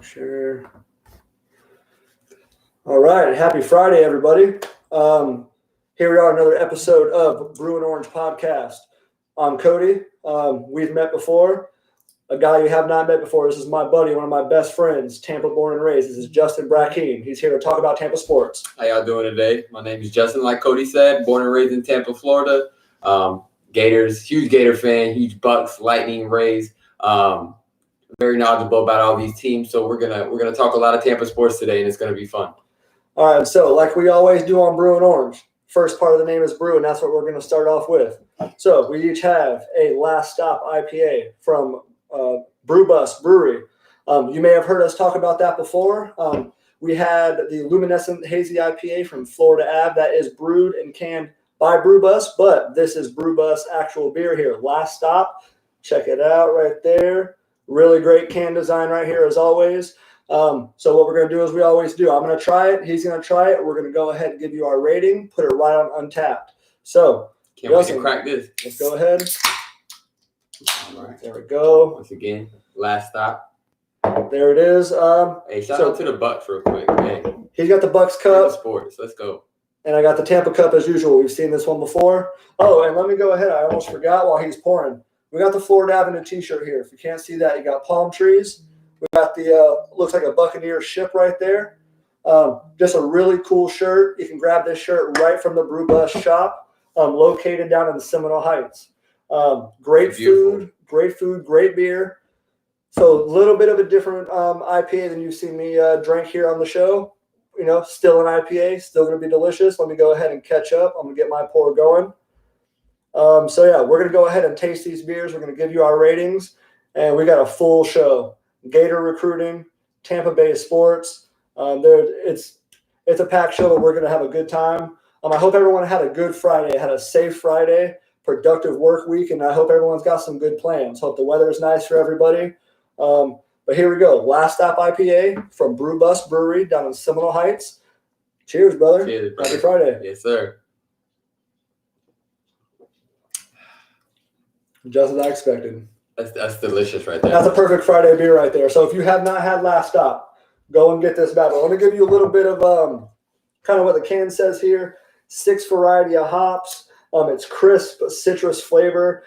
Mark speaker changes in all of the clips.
Speaker 1: Sure. All right. Happy Friday, everybody. Here we are, another episode of Brew and Orange podcast. I'm Cody. We've met before. A guy you have not met before. This is my buddy, one of my best friends, Tampa born and raised. This is Justin Brackeen. He's here to talk about Tampa sports.
Speaker 2: How y'all doing today? My name is Justin, like Cody said, born and raised in Tampa, Florida. Gators, huge Gator fan, huge Bucks, Lightning, Rays. Very knowledgeable about all these teams. So we're gonna talk a lot of Tampa sports today, and it's gonna be fun.
Speaker 1: All right. So like we always do on Brew and Orange, first part of the name is Brew, and that's what we're going to start off with. So we each have a Last Stop IPA from Brew Bus Brewery. You may have heard us talk about that before. We had the Luminescent Hazy IPA from Florida Ave that is brewed and canned by Brew Bus, but this is Brew Bus actual beer here. Last Stop. Check it out right there. Really great can design right here as always. So what we're going to do is we always do. I'm going to try it. He's going to try it. We're going to go ahead and give you our rating, put it right on Untapped. So,
Speaker 2: Can't wait to crack this.
Speaker 1: Let's go ahead.
Speaker 2: All right.
Speaker 1: There we go.
Speaker 2: Once again, Last Stop.
Speaker 1: There it is.
Speaker 2: Hey, shout out to the Bucks real quick. Hey,
Speaker 1: he's got the Bucks
Speaker 2: Tampa
Speaker 1: Cup.
Speaker 2: sports. Let's go.
Speaker 1: And I got the Tampa Cup as usual. We've seen this one before. Oh, and let me go ahead. I almost forgot while he's pouring. We got the Florida Avenue t-shirt here. If you can't see that, you got palm trees. We got the, looks like a Buccaneer ship right there. Just a really cool shirt. You can grab this shirt right from the Brew Bus shop, located down in the Seminole Heights. Great food, great beer. So a little bit of a different IPA than you've seen me drink here on the show. You know, still an IPA, still going to be delicious. Let me go ahead and catch up. I'm going to get my pour going. So yeah, we're going to go ahead and taste these beers. We're going to give you our ratings, and we got a full show. Gator recruiting, Tampa Bay sports. It's a packed show, but we're going to have a good time. I hope everyone had a good Friday, had a safe Friday, productive work week, and I hope everyone's got some good plans. Hope the weather is nice for everybody. But here we go. Last Stop IPA from Brew Bus Brewery down in Seminole Heights. Cheers, brother.
Speaker 2: Cheers, brother.
Speaker 1: Happy Friday.
Speaker 2: Yes, sir.
Speaker 1: Just as I expected.
Speaker 2: That's delicious right there.
Speaker 1: That's a perfect Friday beer right there. So if you have not had Last Stop, go and get this bad boy. I want to give you a little bit of kind of what the can says here. 6 variety of hops. It's crisp citrus flavor.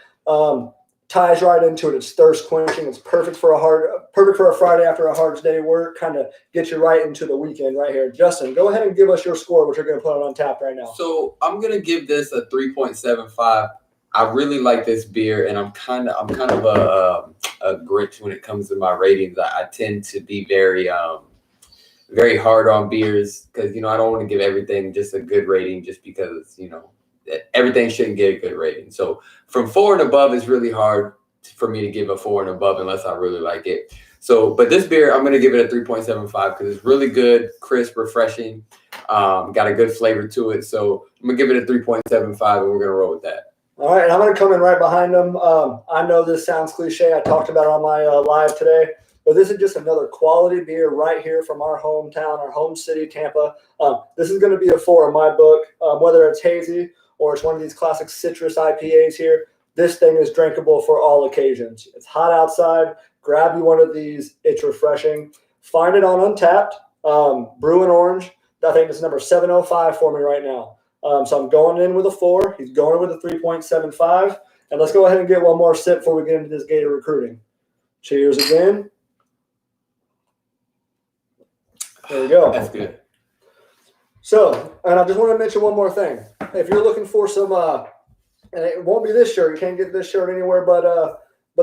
Speaker 1: Ties right into it. It's thirst quenching. It's perfect for a Friday after a hard day work. Kind of get you right into the weekend right here. Justin, go ahead and give us your score, which you're going to put on tap right now.
Speaker 2: So I'm gonna give this a 3.75. I really like this beer, and I'm kind of a Grinch when it comes to my ratings. I tend to be very hard on beers because I don't want to give everything just a good rating just because everything shouldn't get a good rating. So from 4 and above, it's really hard for me to give a 4 and above unless I really like it. So, but this beer, I'm going to give it a 3.75 because it's really good, crisp, refreshing, got a good flavor to it. So I'm going to give it a 3.75, and we're going to roll with that.
Speaker 1: All right, and I'm going to come in right behind them. I know this sounds cliche. I talked about it on my live today, but this is just another quality beer right here from our hometown, our home city, Tampa. This is going to be a 4 in my book, whether it's hazy or it's one of these classic citrus IPAs here. This thing is drinkable for all occasions. It's hot outside. Grab you one of these. It's refreshing. Find it on Untapped, Brew and Orange. I think it's number 705 for me right now. So I'm going in with a 4. He's going with a 3.75. And let's go ahead and get one more sip before we get into this Gator recruiting. Cheers again. There we go.
Speaker 2: That's good.
Speaker 1: So, and I just want to mention one more thing. If you're looking for some, and it won't be this shirt. You can't get this shirt anywhere but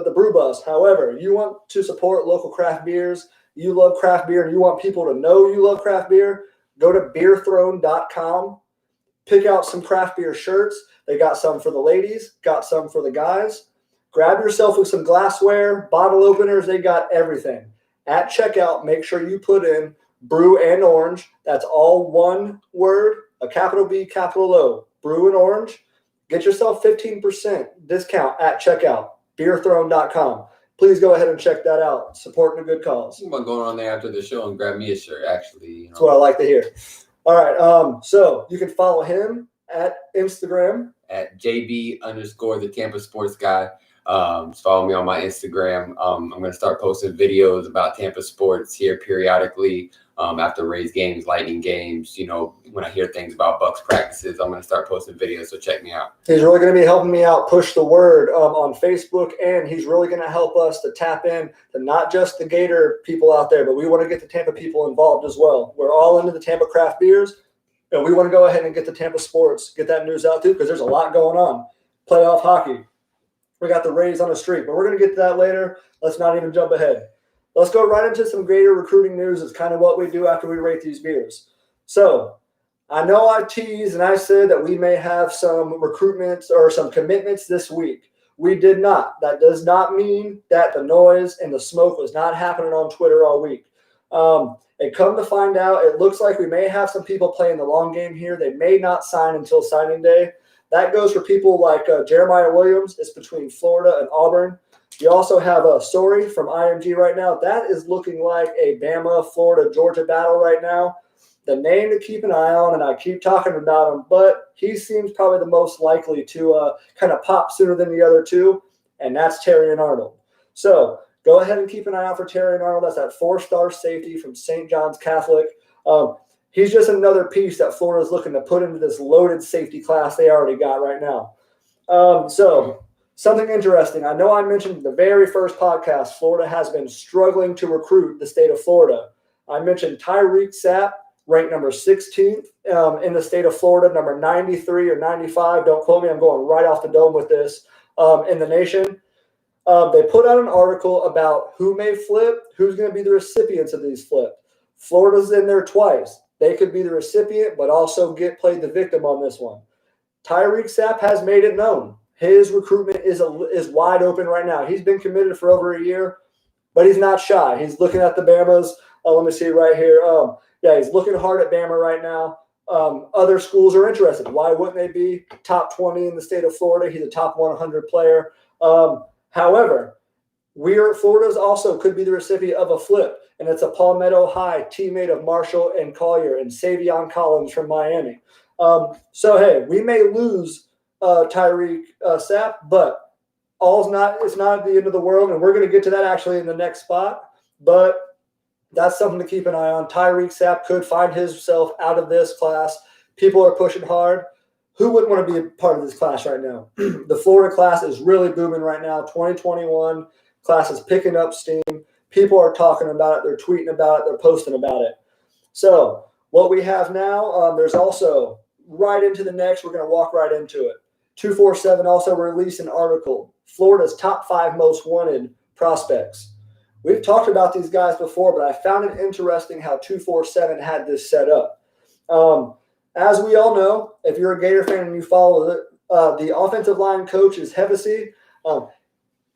Speaker 1: the Brew Bus. However, you want to support local craft beers. You love craft beer and you want people to know you love craft beer. Go to beerthrone.com. Pick out some craft beer shirts. They got some for the ladies, got some for the guys. Grab yourself with some glassware, bottle openers. They got everything. At checkout, make sure you put in Brew and Orange. That's all one word, a capital B, capital O. Brew and Orange. Get yourself 15% discount at checkout. Beerthrone.com. Please go ahead and check that out. Supporting a good cause.
Speaker 2: I'm going on there after the show and grab me a shirt, actually.
Speaker 1: That's what I like to hear. All right, so you can follow him at Instagram.
Speaker 2: At JB _ the Tampa Sports Guy. Just follow me on my Instagram. I'm going to start posting videos about Tampa sports here periodically. After Rays games, Lightning games, when I hear things about Bucks practices, I'm going to start posting videos. So check me out.
Speaker 1: He's really going to be helping me out push the word on Facebook, and he's really going to help us to tap in to not just the Gator people out there, but we want to get the Tampa people involved as well. We're all into the Tampa craft beers, and we want to go ahead and get the Tampa sports, get that news out too, because there's a lot going on. Playoff hockey. We got the Rays on a streak, but we're going to get to that later. Let's not even jump ahead. Let's go right into some Gator recruiting news. It's kind of what we do after we rate these beers. So I know I teased and I said that we may have some recruitments or some commitments this week. We did not. That does not mean that the noise and the smoke was not happening on Twitter all week. And come to find out, it looks like we may have some people playing the long game here. They may not sign until signing day. That goes for people like Jeremiah Williams. It's between Florida and Auburn. You also have Story from IMG right now. That is looking like a Bama, Florida, Georgia battle right now. The name to keep an eye on, and I keep talking about him, but he seems probably the most likely to kind of pop sooner than the other two, and that's Terrion Arnold. So go ahead and keep an eye out for Terrion Arnold. That's that 4-star safety from St. John's Catholic. He's just another piece that Florida's looking to put into this loaded safety class they already got right now. So something interesting. I know I mentioned in the very first podcast, Florida has been struggling to recruit the state of Florida. I mentioned Tyreek Sapp, ranked number 16th in the state of Florida, number 93 or 95. Don't quote me. I'm going right off the dome with this in the nation. They put out an article about who may flip, who's going to be the recipients of these flips. Florida's in there twice. They could be the recipient, but also played the victim on this one. Tyreek Sapp has made it known. His recruitment is wide open right now. He's been committed for over a year, but he's not shy. He's looking at the Bamas. Let me see right here. He's looking hard at Bama right now. Other schools are interested. Why wouldn't they be? Top 20 in the state of Florida. He's a top 100 player. However, Florida's also could be the recipient of a flip, and it's a Palmetto High teammate of Marshall and Collier and Savion Collins from Miami. We may lose Tyreek Sapp, but it's not the end of the world, and we're going to get to that actually in the next spot. But that's something to keep an eye on. Tyreek Sapp could find himself out of this class. People are pushing hard. Who wouldn't want to be a part of this class right now? The Florida class is really booming right now. 2021 class is picking up steam. People are talking about it. They're tweeting about it. They're posting about it. So what we have now, there's also right into the next. We're going to walk right into it. 247 also released an article, Florida's top 5 most wanted prospects. We've talked about these guys before, but I found it interesting how 247 had this set up. As we all know, if you're a Gator fan and you follow it, the offensive line coach is Hevesy.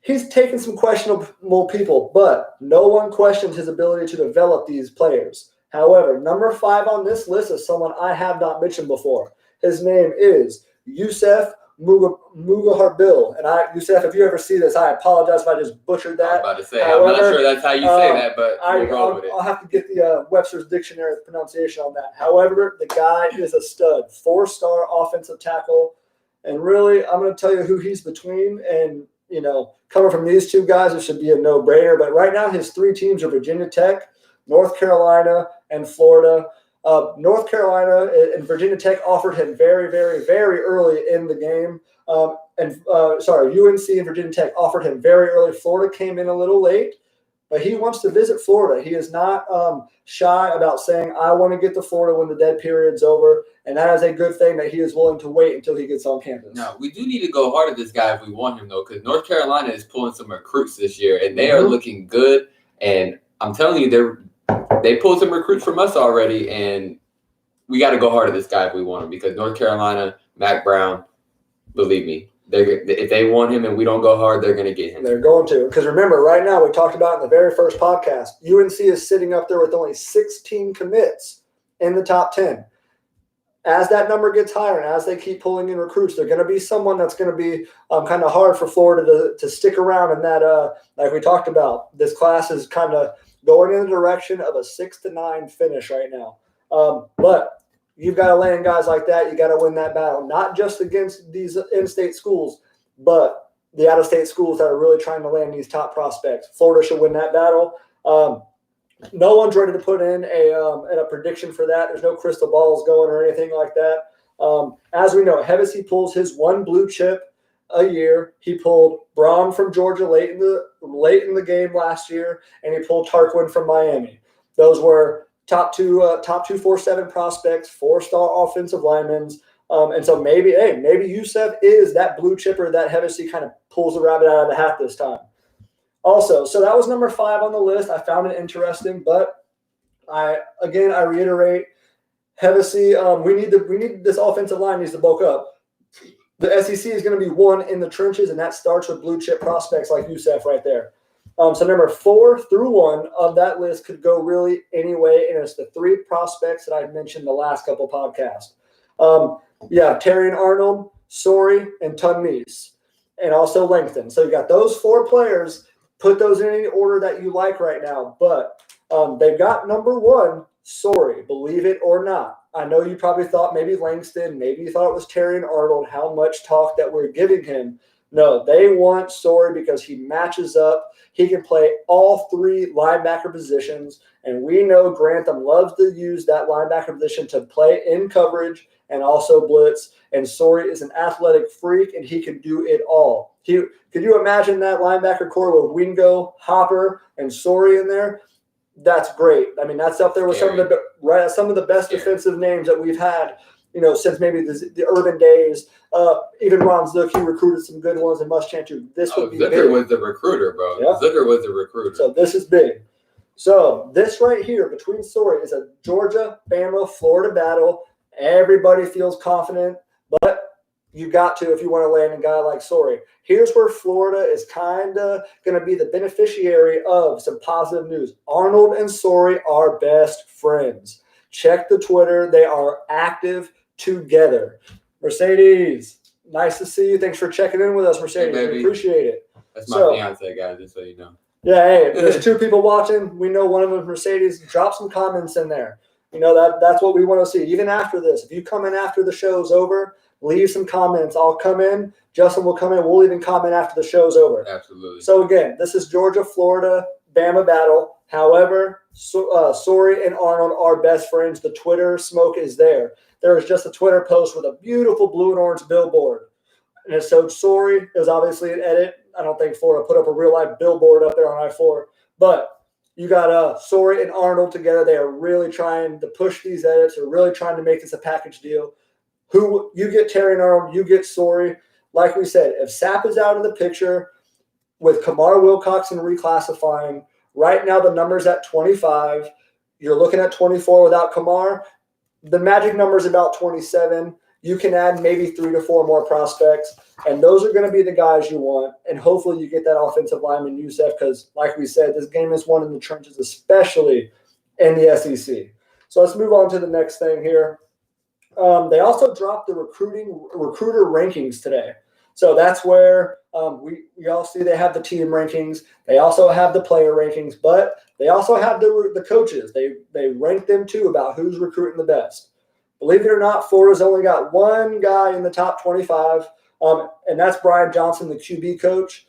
Speaker 1: He's taken some questionable people, but no one questions his ability to develop these players. However, number 5 on this list is someone I have not mentioned before. His name is Yusef Mugaharbil. And Yusef, if you ever see this, I apologize if I just butchered that.
Speaker 2: I was about to say, I'm not sure that's how you say that, but
Speaker 1: I'll have to get the Webster's Dictionary pronunciation on that. However, the guy is a stud, 4-star offensive tackle. And really, I'm going to tell you who he's between. And, coming from these two guys, it should be a no-brainer. But right now, his 3 teams are Virginia Tech, North Carolina, and Florida. North Carolina and Virginia Tech offered him very, very, very early in the game. UNC and Virginia Tech offered him very early. Florida came in a little late, but he wants to visit Florida. He is not shy about saying, I want to get to Florida when the dead period's over, and that is a good thing that he is willing to wait until he gets on campus.
Speaker 2: Now, we do need to go hard at this guy if we want him, though, because North Carolina is pulling some recruits this year, and they are looking good, and I'm telling you, they pulled some recruits from us already, and we got to go hard at this guy if we want him because North Carolina, Mac Brown, believe me, if they want him and we don't go hard, they're going to get him.
Speaker 1: They're going to. Because remember, right now, we talked about in the very first podcast, UNC is sitting up there with only 16 commits in the top 10. As that number gets higher and as they keep pulling in recruits, they're going to be someone that's going to be kind of hard for Florida to stick around in that, like we talked about. This class is kind of going in the direction of a 6-9 finish right now. But you've got to land guys like that. You got to win that battle, not just against these in-state schools, but the out-of-state schools that are really trying to land these top prospects. Florida should win that battle. No one's ready to put in a prediction for that. There's no crystal balls going or anything like that. As we know, Hevesy pulls his one blue chip a year. He pulled Braun from Georgia late in the game last year, and he pulled Tarquin from Miami. Those were top 247 prospects, 4-star offensive linemen. And so maybe Youssef is that blue chipper that Hevesy kind of pulls the rabbit out of the hat this time. Also, so that was number 5 on the list. I found it interesting, but I reiterate, Hevesy, we need this offensive line needs to bulk up. The SEC is going to be won in the trenches, and that starts with blue chip prospects like Youssef right there. So number 4 through 1 of that list could go really any way, and it's the 3 prospects that I mentioned the last couple podcasts. Terrion Arnold, Sorey, and Tunmise, and also Langston. So you got those 4 players. Put those in any order that you like right now. But they've got number 1, Sorey, believe it or not. I know you probably thought maybe Langston, maybe you thought it was Terrion Arnold, how much talk that we're giving him. No, they want Sorey because he matches up. He can play all 3 linebacker positions, and we know Grantham loves to use that linebacker position to play in coverage and also blitz. And Sorey is an athletic freak, and he can do it all. Could you imagine that linebacker core with Wingo, Hopper, and Sorey in there? That's great. I mean, that's up there with some of the best defensive names that we've had, since maybe the Urban days. Even Ron Zook, he recruited some good ones, and Muschamp too. This would be
Speaker 2: Zucker
Speaker 1: big.
Speaker 2: was the recruiter, bro.
Speaker 1: Yeah.
Speaker 2: Zucker was the recruiter.
Speaker 1: So this is big. So this right here between Sorey is a Georgia, Bama, Florida battle. Everybody feels confident, but you got to if you want to land a guy like Sorey. Here's where Florida is kind of going to be the beneficiary of some positive news. Arnold and Sorey are best friends. Check the Twitter. They are active together. Mercedes, nice to see you. Thanks for checking in with us, Mercedes.
Speaker 2: Hey,
Speaker 1: we appreciate it.
Speaker 2: That's my fiance, guys, just so you know.
Speaker 1: Yeah, hey, there's 2 people watching. We know one of them is Mercedes. Drop some comments in there. That's what we want to see. Even after this, if you come in after the show's over, leave some comments. I'll come in. Justin will come in. We'll even comment after the show's over.
Speaker 2: Absolutely.
Speaker 1: So, again, this is Georgia, Florida, Bama battle. However, Sorey and Arnold are best friends. The Twitter smoke is there. There is just a Twitter post with a beautiful blue and orange billboard. And so Sorey is obviously an edit. I don't think Florida put up a real-life billboard up there on I-4. But you got Sorey and Arnold together. They are really trying to push these edits. They're really trying to make this a package deal. You get Terrion Arnold, you get Sorey. Like we said, if Sapp is out of the picture with Kamar Wilcoxon reclassifying, right now the number's at 25. You're looking at 24 without Kamar. The magic number is about 27. You can add maybe 3 to 4 more prospects, and those are going to be the guys you want. And hopefully you get that offensive lineman, Youssef, because like we said, this game is won in the trenches, especially in the SEC. So let's move on to the next thing here. They also dropped the recruiter rankings today. So that's where we all see they have the team rankings. They also have the player rankings, but they also have the coaches. They rank them too about who's recruiting the best. Believe it or not, Florida's only got one guy in the top 25, and that's Brian Johnson, the QB coach.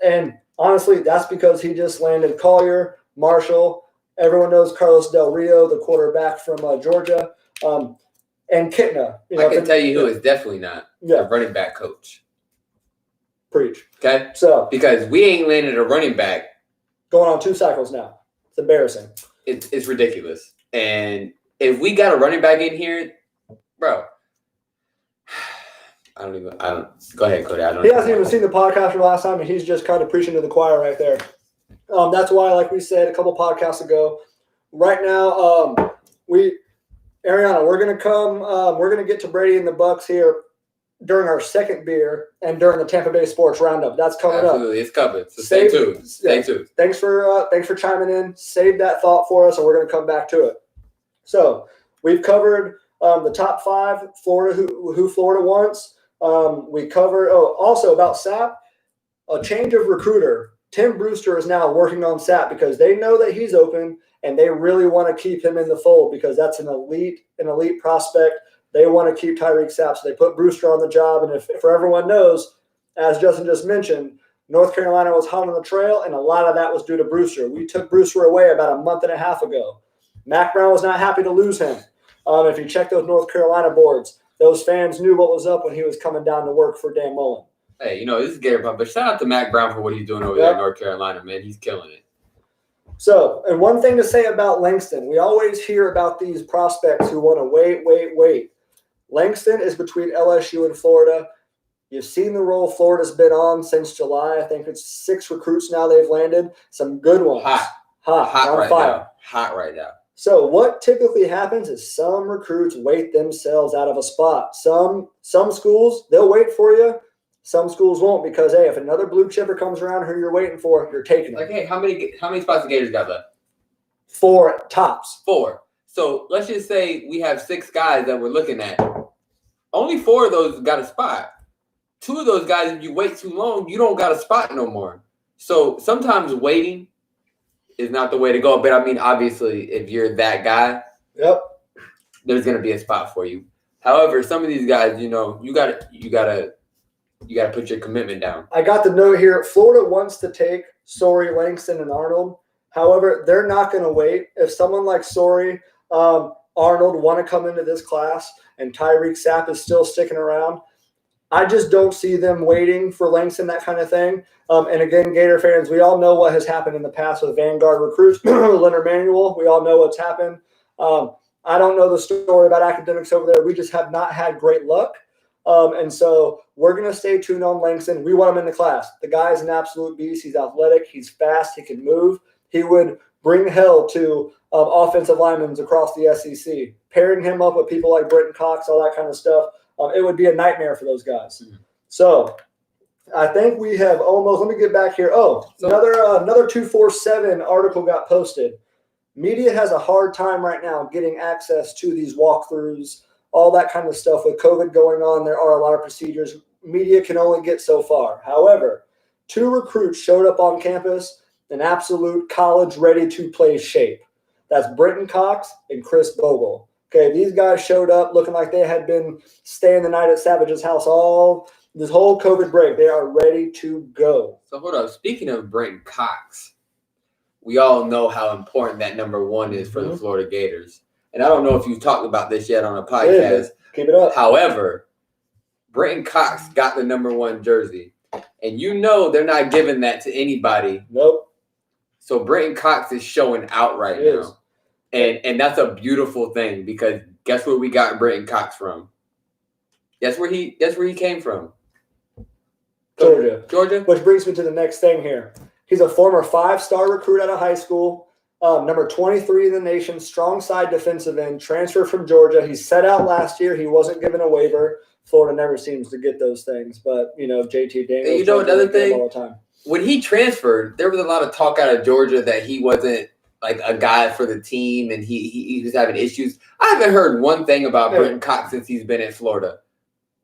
Speaker 1: And honestly, that's because he just landed Collier, Marshall. Everyone knows Carlos Del Rio, the quarterback from Georgia, and Kitna.
Speaker 2: I can tell you who is definitely not a running back coach.
Speaker 1: Preach.
Speaker 2: Okay?
Speaker 1: So
Speaker 2: because we ain't landed a running back.
Speaker 1: Going on 2 cycles now. It's embarrassing.
Speaker 2: It's ridiculous. And if we got a running back in here, bro, go ahead, Cody.
Speaker 1: He hasn't even seen the podcast from last time, and he's just kind of preaching to the choir right there. That's why, like we said a couple podcasts ago, right now, Ariana, we're gonna get to Brady and the Bucks here during our second beer and during the Tampa Bay Sports Roundup. That's coming up.
Speaker 2: Absolutely, it's coming. So stay tuned. Stay tuned.
Speaker 1: Thanks for chiming in. Save that thought for us, and we're gonna come back to it. So we've covered the top 5 Florida who Florida wants. We covered also about Sapp, a change of recruiter. Tim Brewster is now working on Sapp because they know that he's open and they really want to keep him in the fold because that's an elite prospect. They want to keep Tyreek Sapp, so they put Brewster on the job. And if everyone knows, as Justin just mentioned, North Carolina was hot on the trail, and a lot of that was due to Brewster. We took Brewster away about a month and a half ago. Mac Brown was not happy to lose him. If you check those North Carolina boards, those fans knew what was up when he was coming down to work for Dan Mullen.
Speaker 2: Hey, this is Gator Pump, but shout out to Mac Brown for what he's doing over there in North Carolina, man. He's killing it.
Speaker 1: So, and one thing to say about Langston, we always hear about these prospects who want to wait. Langston is between LSU and Florida. You've seen the role Florida's been on since July. I think it's 6 recruits now they've landed. Some good ones.
Speaker 2: Hot right now. Hot right now.
Speaker 1: So what typically happens is some recruits wait themselves out of a spot. Some schools, they'll wait for you. Some schools won't because, hey, if another blue chipper comes around who you're waiting for, you're taking it.
Speaker 2: Like, hey, how many spots the Gators got left?
Speaker 1: 4 tops.
Speaker 2: 4. So let's just say we have 6 guys that we're looking at. Only 4 of those got a spot. 2 of those guys, if you wait too long, you don't got a spot no more. So sometimes waiting is not the way to go. But I mean, obviously, if you're that guy, there's gonna be a spot for you. However, some of these guys, you gotta put your commitment down.
Speaker 1: I got the note here. Florida wants to take Sorey, Langston, and Arnold. However, they're not going to wait. If someone like Sorey, Arnold want to come into this class and Tyreek Sapp is still sticking around, I just don't see them waiting for Langston, that kind of thing. And again, Gator fans, we all know what has happened in the past with Vanguard recruits. Leonard Manuel, we all know what's happened. I don't know the story about academics over there. We just have not had great luck. And so we're going to stay tuned on Langston. We want him in the class. The guy's an absolute beast. He's athletic. He's fast. He can move. He would bring hell to offensive linemen across the SEC. Pairing him up with people like Brenton Cox, all that kind of stuff, it would be a nightmare for those guys. Mm-hmm. So I think we have almost – let me get back here. Another 247 article got posted. Media has a hard time right now getting access to these walkthroughs, all that kind of stuff. With COVID going on, there are a lot of procedures. Media can only get so far. However, 2 recruits showed up on campus in absolute college ready-to-play shape. That's Brenton Cox and Chris Bogle. Okay, these guys showed up looking like they had been staying the night at Savage's house all this whole COVID break. They are ready to go.
Speaker 2: So hold up. Speaking of Brenton Cox, we all know how important that number 1 is for the Florida Gators. And I don't know if you've talked about this yet on a podcast.
Speaker 1: Keep it up.
Speaker 2: However, Brenton Cox got the number 1 jersey. And they're not giving that to anybody.
Speaker 1: Nope.
Speaker 2: So Brenton Cox is showing out right now. And that's a beautiful thing because guess where we got Brenton Cox from? Guess where he came from? Georgia.
Speaker 1: Which brings me to the next thing here. He's a former 5-star recruit out of high school. Number 23 in the nation, strong side defensive end, transfer from Georgia. He set out last year. He wasn't given a waiver. Florida never seems to get those things. But, JT Daniels.
Speaker 2: And another thing,
Speaker 1: all the time.
Speaker 2: When he transferred, there was a lot of talk out of Georgia that he wasn't like a guy for the team and he was having issues. I haven't heard one thing about Brenton Cox since he's been in Florida.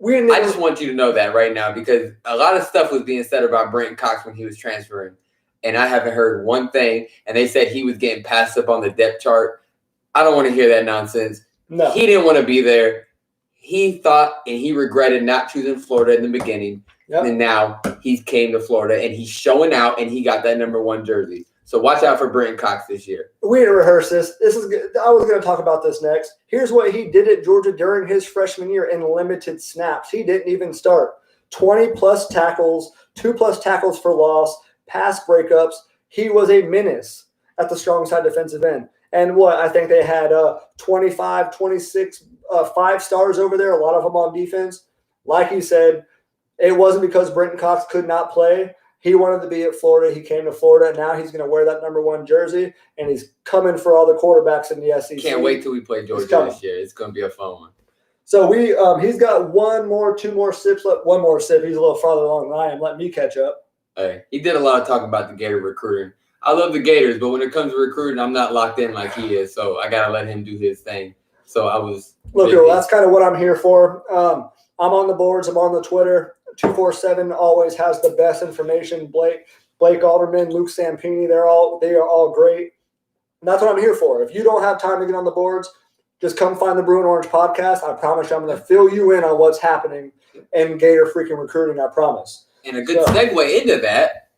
Speaker 2: I just want you to know that right now because a lot of stuff was being said about Brenton Cox when he was transferring. And I haven't heard one thing. And they said he was getting passed up on the depth chart. I don't want to hear that nonsense.
Speaker 1: No.
Speaker 2: He didn't want to be there. He thought and he regretted not choosing Florida in the beginning. Yep. And now he came to Florida and he's showing out and he got that number 1 jersey. So watch out for Brenton Cox this year. We
Speaker 1: didn't rehearse this. This is good. I was going to talk about this next. Here's what he did at Georgia during his freshman year in limited snaps. He didn't even start. 20-plus tackles, 2+ tackles for loss, pass breakups. He was a menace at the strong side defensive end. And I think they had 25, 26 5-stars over there, a lot of them on defense. Like you said, it wasn't because Brenton Cox could not play. He wanted to be at Florida. He came to Florida. Now he's going to wear that number 1 jersey, and he's coming for all the quarterbacks in the SEC.
Speaker 2: Can't wait till we play Georgia this year. It's going to be a fun one.
Speaker 1: So he's got 2 more sips left. 1 more sip. He's a little farther along than I am. Let me catch up.
Speaker 2: Hey, he did a lot of talking about the Gator recruiting. I love the Gators, but when it comes to recruiting, I'm not locked in like he is. So I got to let him do his thing. So I was –
Speaker 1: Look, that's kind of what I'm here for. I'm on the boards. I'm on the Twitter. 247 always has the best information. Blake Alderman, Luke Sampini, they are all great. And that's what I'm here for. If you don't have time to get on the boards, just come find the Brew and Orange podcast. I promise you I'm going to fill you in on what's happening in Gator freaking recruiting. I promise.
Speaker 2: And a good segue into that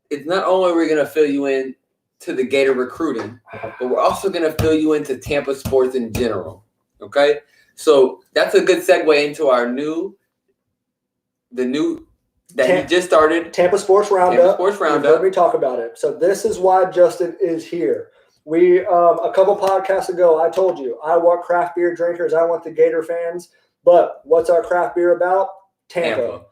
Speaker 2: is not only are we going to fill you in to the Gator recruiting, but we're also going to fill you into Tampa sports in general. Okay? So that's a good segue into the new he just started.
Speaker 1: Tampa Sports Roundup. You've heard me talk about it. So this is why Justin is here. We a couple podcasts ago, I told you I want craft beer drinkers. I want the Gator fans. But what's our craft beer about? Tampa.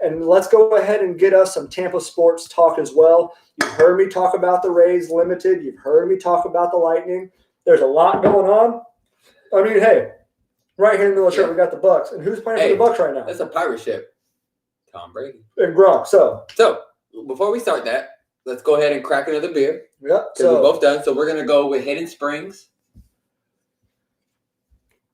Speaker 1: And let's go ahead and get us some Tampa sports talk as well. You've heard me talk about the Rays Limited. You've heard me talk about the Lightning. There's a lot going on. I mean, hey, right here in the middle of the shirt, we got the Bucks. And who's playing for the Bucks right now?
Speaker 2: That's a pirate ship. Tom Brady.
Speaker 1: And Gronk. So
Speaker 2: before we start that, let's go ahead and crack another beer.
Speaker 1: Yep.
Speaker 2: So we're both done. So we're going to go with Hidden Springs.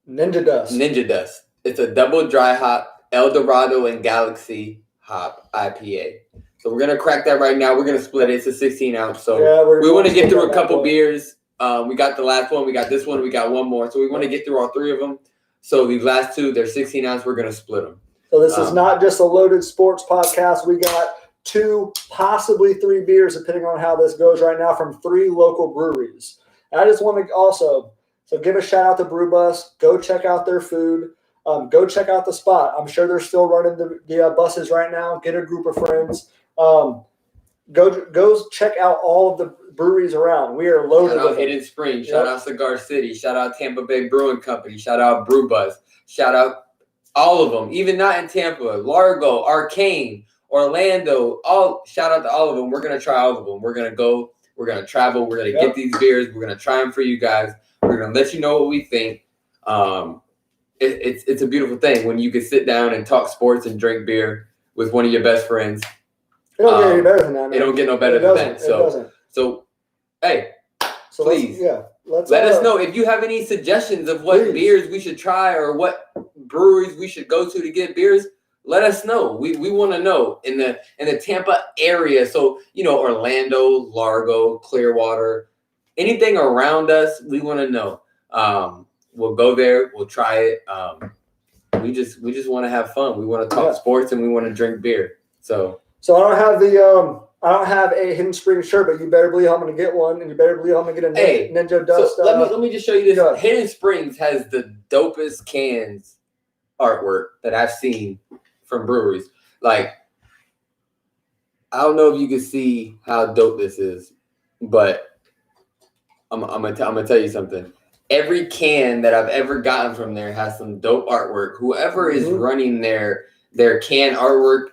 Speaker 1: Ninja Dust.
Speaker 2: It's a double dry hop El Dorado and Galaxy hop IPA. So we're going to crack that right now. We're going to split it. It's a 16 ounce. So we want to get through a couple beers. We got the last one. We got this one. We got one more. So we want to get through all three of them. So these last two, they're 16 ounce. We're going to split them.
Speaker 1: So this is not just a loaded sports podcast. We got 2, possibly 3 beers, depending on how this goes right now, from 3 local breweries. And I just want to also, so give a shout out to Brew Bus. Go check out their food. Go check out the spot. I'm sure they're still running the buses right now. Get a group of friends. Go check out all of the breweries around. We are loaded.
Speaker 2: Shout out Hidden Springs. Shout out Cigar City. Shout out Tampa Bay Brewing Company. Shout out Brew Bus. Shout out all of them. Even not in Tampa, Largo, Arcane, Orlando. Shout out to all of them. We're gonna try all of them. We're gonna go. We're gonna travel. We're gonna get these beers. We're gonna try them for you guys. We're gonna let you know what we think. It's a beautiful thing when you can sit down and talk sports and drink beer with one of your best friends.
Speaker 1: It don't get any better than that, man.
Speaker 2: It don't get no better than that. So, hey, please, let us know if you have any suggestions of what beers we should try or what breweries we should go to get beers. Let us know. We want to know in the Tampa area. So, Orlando, Largo, Clearwater, anything around us, we want to know. We'll go there. We'll try it. We just want to have fun. We want to talk sports and we want to drink beer. So
Speaker 1: I don't have a Hidden Springs shirt, but you better believe I'm going to get one, and you better believe I'm going to get a Ninja Dust.
Speaker 2: So let me just show you this. Hidden Springs has the dopest cans artwork that I've seen from breweries. Like, I don't know if you can see how dope this is, but I'm gonna tell you something. Every can that I've ever gotten from there has some dope artwork. Whoever is running their can artwork,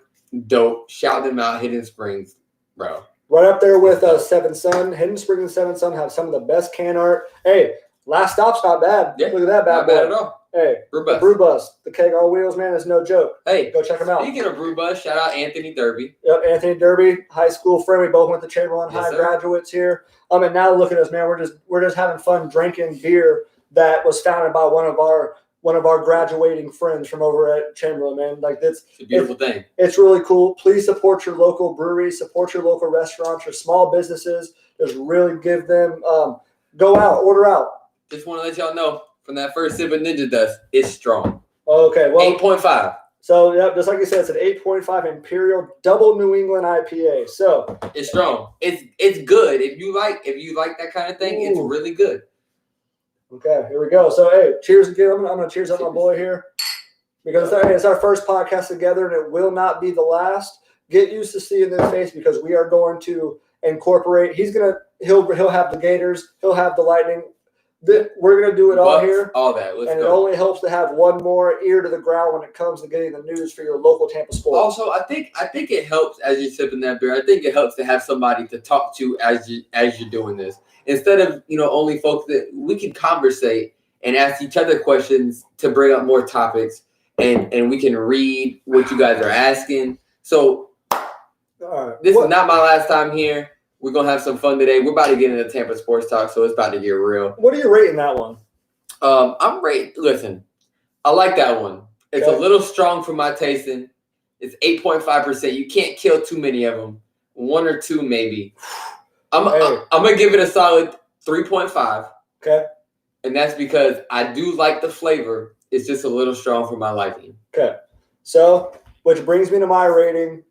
Speaker 2: dope. Shout them out, Hidden Springs, bro.
Speaker 1: Right up there with Seven Sun. Hidden Springs and Seven Sun have some of the best can art. Hey, Last Stop's not bad.
Speaker 2: Yeah,
Speaker 1: look at that bad
Speaker 2: not
Speaker 1: boy.
Speaker 2: Bad at all.
Speaker 1: Hey, Brew Bus, the keg on wheels, man, is no joke.
Speaker 2: Hey,
Speaker 1: go check them out.
Speaker 2: Speaking of Brew Bus, shout out Anthony Derby.
Speaker 1: Yep, Anthony Derby, high school friend. We both went to Chamberlain High graduates here. And now look at us, man. We're just having fun drinking beer that was founded by one of our graduating friends from over at Chamberlain, man. Like it's a beautiful thing. It's really cool. Please support your local breweries, support your local restaurants, your small businesses. Just really give them go out, order out.
Speaker 2: Just want to let y'all know from that first sip of Ninja Dust, it's strong.
Speaker 1: Okay, well
Speaker 2: 8.5.
Speaker 1: So yeah, just like you said, it's an 8.5 Imperial Double New England IPA. So
Speaker 2: it's strong. It's good. If you like that kind of thing, it's really good.
Speaker 1: Okay, here we go. So hey, cheers again. I'm gonna cheers up my boy here because it's our first podcast together, and it will not be the last. Get used to seeing this face because we are going to incorporate. He'll have the Gators. He'll have the Lightning. We're going to do it all here.
Speaker 2: All that.
Speaker 1: It only helps to have one more ear to the ground when it comes to getting the news for your local Tampa sports.
Speaker 2: Also, I think it helps as you're sipping that beer. I think it helps to have somebody to talk to as you're doing this. Instead of, only folks that we can conversate and ask each other questions to bring up more topics and we can read what you guys are asking. So this is not my last time here. We're going to have some fun today. We're about to get into Tampa sports talk, so it's about to get real.
Speaker 1: What are you rating that one?
Speaker 2: Listen, I like that one. It's a little strong for my tasting. It's 8.5%. You can't kill too many of them. 1 or 2 maybe. I'm going to give it a solid 3.5.
Speaker 1: Okay.
Speaker 2: And that's because I do like the flavor. It's just a little strong for my liking.
Speaker 1: Okay. So which brings me to my rating.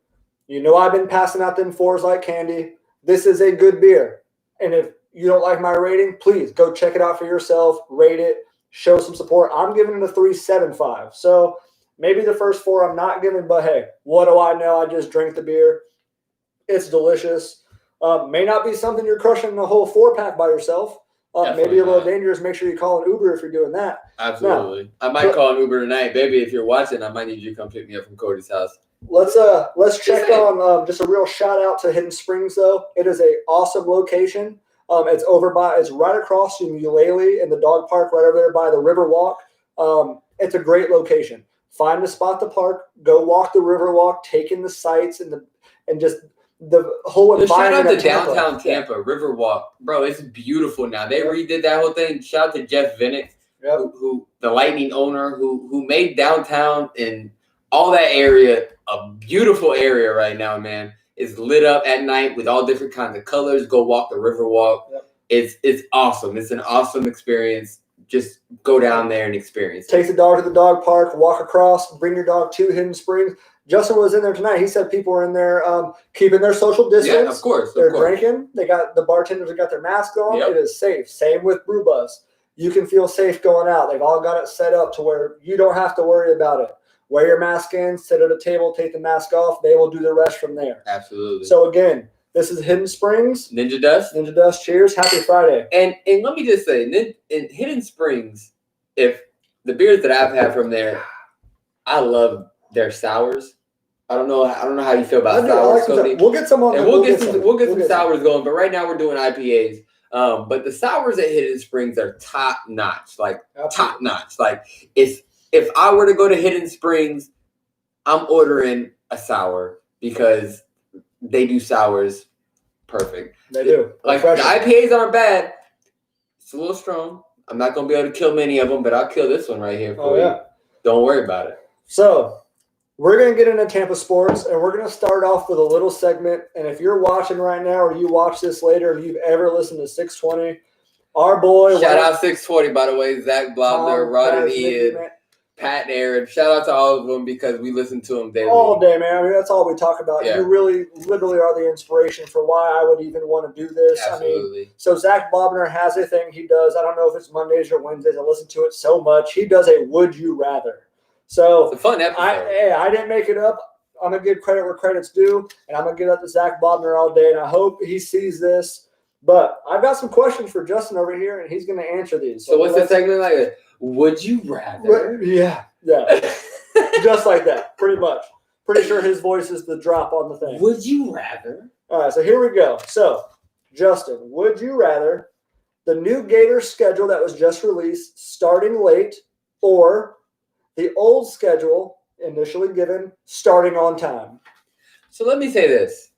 Speaker 1: You know I've been passing out them 4s like candy. This is a good beer. And if you don't like my rating, please go check it out for yourself, rate it, show some support. I'm giving it a 3.75. So maybe the first 4 I'm not giving, but hey, what do I know? I just drank the beer. It's delicious. May not be something you're crushing the whole 4-pack by yourself. Maybe a little dangerous. Make sure you call an Uber if you're doing that.
Speaker 2: Absolutely. Now, I might call an Uber tonight. Baby, if you're watching, I might need you to come pick me up from Cody's house.
Speaker 1: Let's check on just a real shout out to Hidden Springs though. It is a awesome location. It's right across from Eulalie in the dog park right over there by the River Walk. It's a great location. Find a spot to park, go walk the River Walk, take in the sights and just the whole environment.
Speaker 2: Shout out to downtown Tampa, River Walk. Bro, it's beautiful now. They redid that whole thing. Shout out to Jeff Vinnick, who the Lightning owner, who made downtown and all that area a beautiful area right now, man. It's lit up at night with all different kinds of colors. Go walk the River Walk. Yep. It's awesome. It's an awesome experience. Just go down there and experience it.
Speaker 1: Take the dog to the dog park, walk across, bring your dog to Hidden Springs. Justin was in there tonight. He said people were in there keeping their social distance.
Speaker 2: Yeah, of course.
Speaker 1: They're drinking. The bartenders have got their mask on. Yep. It is safe. Same with Brew Buzz. You can feel safe going out. They've all got it set up to where you don't have to worry about it. Wear your mask in, sit at a table, take the mask off. They will do the rest from there.
Speaker 2: Absolutely.
Speaker 1: So again, this is Hidden Springs.
Speaker 2: Ninja Dust.
Speaker 1: Ninja Dust. Cheers. Happy Friday.
Speaker 2: And let me just say, in Hidden Springs, if the beers that I've had from there, I love their sours. I don't know how you feel about sours.
Speaker 1: We'll get some on.
Speaker 2: And we'll get some sours going. But right now we're doing IPAs. But the sours at Hidden Springs are top notch. Like top notch. Like if I were to go to Hidden Springs, I'm ordering a sour because they do sours perfect.
Speaker 1: They do.
Speaker 2: Like the IPAs aren't bad. It's a little strong. I'm not gonna be able to kill many of them, but I'll kill this one right here for you. Don't worry about it.
Speaker 1: So we're gonna get into Tampa sports, and we're gonna start off with a little segment. And if you're watching right now, or you watch this later, and you've ever listened to 620, our boy.
Speaker 2: Shout out 620, by the way, Zach Blobner, Rodden Ian, Pat and Aaron. Shout out to all of them because we listen to them daily.
Speaker 1: All day, man. I mean, that's all we talk about.
Speaker 2: Yeah.
Speaker 1: You really, literally are the inspiration for why I would even want to do this.
Speaker 2: Absolutely.
Speaker 1: I mean, so Zach Blobner has a thing he does. I don't know if it's Mondays or Wednesdays. I listen to it so much. He does a Would You Rather. So
Speaker 2: it's a fun episode.
Speaker 1: I didn't make it up. I'm going to give credit where credit's due, and I'm going to give up to Zach Blobner all day, and I hope he sees this. But I've got some questions for Justin over here, and he's going to answer these.
Speaker 2: So what's the segment like? Would you rather?
Speaker 1: Yeah. Just like that, pretty much. Pretty sure his voice is the drop on the thing.
Speaker 2: Would you rather?
Speaker 1: All right, so here we go. So, Justin, would you rather the new Gator schedule that was just released starting late or the old schedule initially given starting on time?
Speaker 2: So let me say this.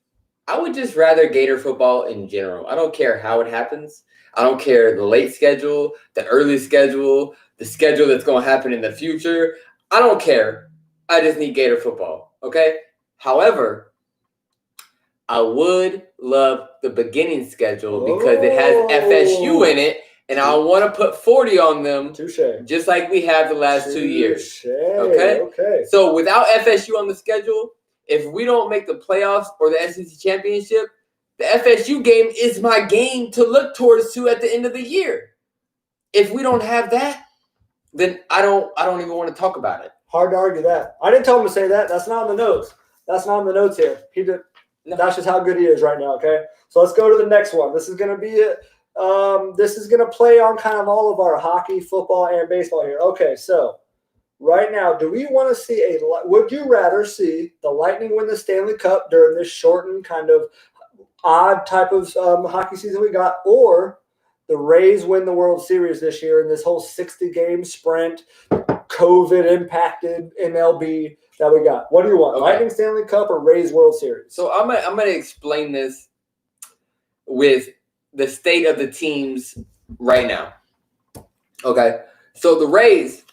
Speaker 2: I would just rather Gator football in general. I don't care how it happens. I don't care the late schedule, the early schedule, the schedule that's going to happen in the future. I don't care. I just need Gator football, okay? However, I would love the beginning schedule because it has FSU in it, and I want to put 40 on them.
Speaker 1: Touche.
Speaker 2: Just like we have the last 2 years. Okay? So without FSU on the schedule, if we don't make the playoffs or the SEC championship, the FSU game is my game to look towards to at the end of the year. If we don't have that, then I don't even want to talk about it.
Speaker 1: Hard to argue that. I didn't tell him to say that. That's not on the notes. That's not on the notes here. He did. No. That's just how good he is right now. Okay, so let's go to the next one. This is going to be it. This is going to play on kind of all of our hockey, football, and baseball here. Okay, so right now, do we want to see would you rather see the Lightning win the Stanley Cup during this shortened kind of odd type of hockey season we got, or the Rays win the World Series this year in this whole 60-game sprint, COVID-impacted MLB that we got? What do you want, okay. Lightning Stanley Cup or Rays World Series?
Speaker 2: So I'm gonna explain this with the state of the teams right now. Okay, so the Rays,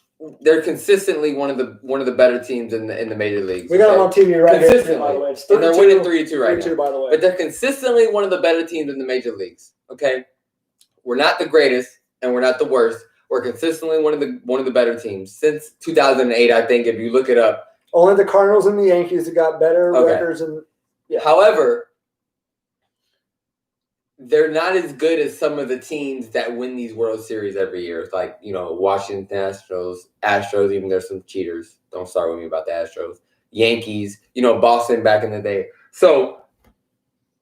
Speaker 2: they're consistently one of the better teams in the major leagues.
Speaker 1: We got them on TV right
Speaker 2: here,
Speaker 1: by the way.
Speaker 2: And they're winning 3-2 right now.
Speaker 1: By the way.
Speaker 2: But they're consistently one of the better teams in the major leagues. Okay, we're not the greatest and we're not the worst. We're consistently one of the better teams since 2008. I think if you look it up,
Speaker 1: Only the Cardinals and the Yankees that got better records. Yeah.
Speaker 2: However, they're not as good as some of the teams that win these World Series every year. It's like, Washington Astros, even there's some cheaters. Don't start with me about the Astros. Yankees, Boston back in the day. So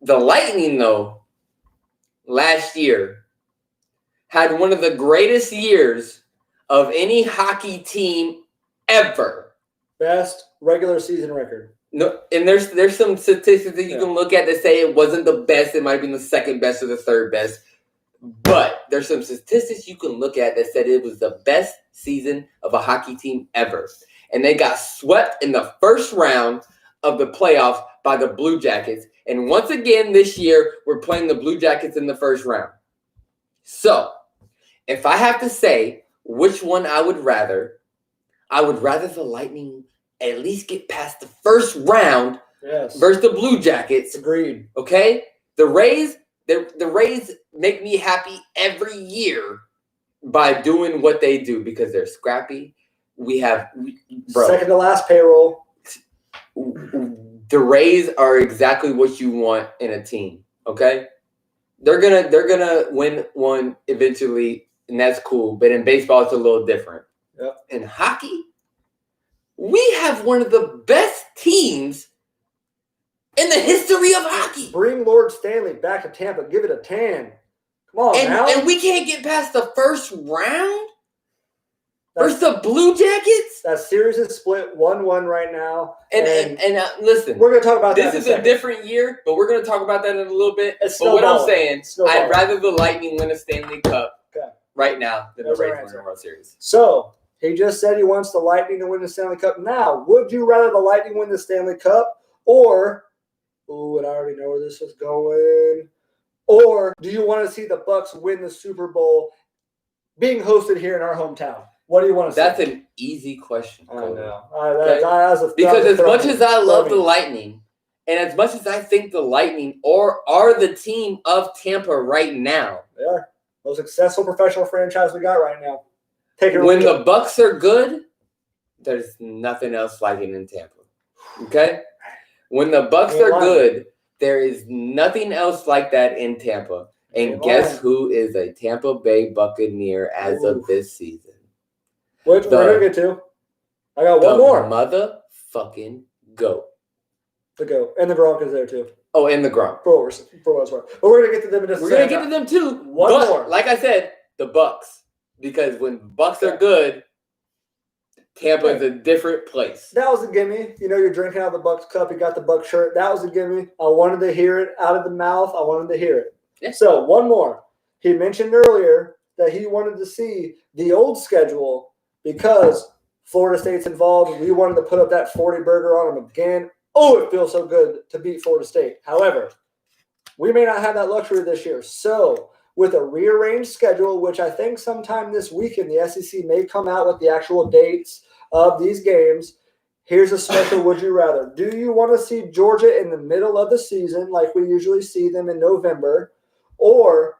Speaker 2: the Lightning, though, last year had one of the greatest years of any hockey team ever.
Speaker 1: Best regular season record.
Speaker 2: No, and there's some statistics that you can look at that say it wasn't the best. It might have been the second best or the third best. But there's some statistics you can look at that said it was the best season of a hockey team ever. And they got swept in the first round of the playoffs by the Blue Jackets. And once again this year, we're playing the Blue Jackets in the first round. So, if I have to say which one I would rather the Lightning at least get past the first round versus the Blue Jackets.
Speaker 1: Agreed.
Speaker 2: Okay? The Rays make me happy every year by doing what they do because they're scrappy.
Speaker 1: Second to last payroll.
Speaker 2: The Rays are exactly what you want in a team. Okay? They're gonna win one eventually, and that's cool. But in baseball, it's a little different.
Speaker 1: Yep.
Speaker 2: In hockey, we have one of the best teams in the history of hockey.
Speaker 1: Bring Lord Stanley back to Tampa. Give it a 10. Come on, now.
Speaker 2: And we can't get past the first round versus the Blue Jackets?
Speaker 1: That series is split 1-1 right now.
Speaker 2: And listen.
Speaker 1: We're going to talk about that
Speaker 2: This is a different year, but we're going to talk about that in a little bit. But what I'm saying, I'd rather the Lightning win a Stanley Cup right now than the Rays win a World Series.
Speaker 1: So, he just said he wants the Lightning to win the Stanley Cup. Now, would you rather the Lightning win the Stanley Cup or, and I already know where this is going, or do you want to see the Bucks win the Super Bowl being hosted here in our hometown? What do you want to see?
Speaker 2: That's an easy question.
Speaker 1: I know.
Speaker 2: Because as much as I love the Lightning, and as much as I think the Lightning are the team of Tampa right now.
Speaker 1: They are. Most successful professional franchise we got right now.
Speaker 2: When the Bucks are good, there's nothing else like it in Tampa. Okay? When the Bucks are good, there is nothing else like that in Tampa. And guess who is a Tampa Bay Buccaneer as of this season?
Speaker 1: Which we're going to get to. I got one more.
Speaker 2: Motherfucking GOAT.
Speaker 1: The GOAT. And the Gronk is there too.
Speaker 2: Oh, and the Gronk.
Speaker 1: For what it's worth. But we're going to get to them in just a second.
Speaker 2: We're going to get to them too. One more. Like I said, the Bucks. Because when Bucks are good, Tampa is a different place.
Speaker 1: That was a gimme. You're drinking out of the Bucks cup. You got the Bucks shirt. That was a gimme. I wanted to hear it out of the mouth. I wanted to hear it. Yeah. So, one more. He mentioned earlier that he wanted to see the old schedule because Florida State's involved. We wanted to put up that 40 burger on them again. Oh, it feels so good to beat Florida State. However, we may not have that luxury this year. So, with a rearranged schedule, which I think sometime this weekend the SEC may come out with the actual dates of these games. Here's a special would you rather. Do you want to see Georgia in the middle of the season like we usually see them in November? Or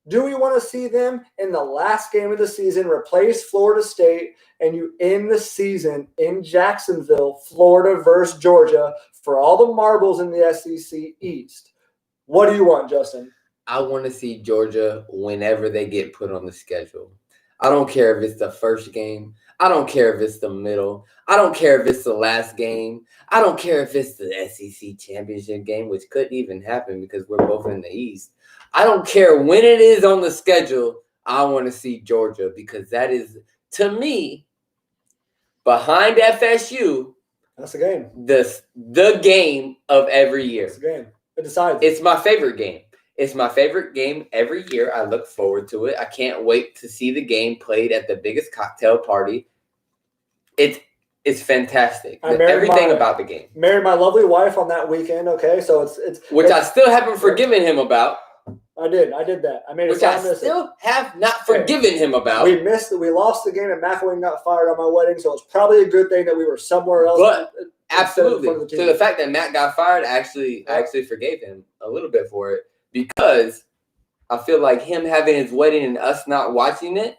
Speaker 1: do we want to see them in the last game of the season replace Florida State and you end the season in Jacksonville, Florida versus Georgia for all the marbles in the SEC East? What do you want, Justin?
Speaker 2: I want to see Georgia whenever they get put on the schedule. I don't care if it's the first game. I don't care if it's the middle. I don't care if it's the last game. I don't care if it's the SEC championship game, which couldn't even happen because we're both in the East. I don't care when it is on the schedule. I want to see Georgia because that is, to me, behind FSU,
Speaker 1: that's the game.
Speaker 2: The game of every year.
Speaker 1: It's the game. It decides.
Speaker 2: It's my favorite game. It's my favorite game every year. I look forward to it. I can't wait to see the game played at the biggest cocktail party. It's fantastic. Everything about the game.
Speaker 1: Married my lovely wife on that weekend. Okay, so it's
Speaker 2: which I still haven't forgiven him about.
Speaker 1: I did that. I made
Speaker 2: which I still have not forgiven him about.
Speaker 1: We lost the game, and McElwain got fired on my wedding, so it's probably a good thing that we were somewhere else.
Speaker 2: But absolutely, so the fact that Matt got fired, I actually forgave him a little bit for it. Because I feel like him having his wedding and us not watching it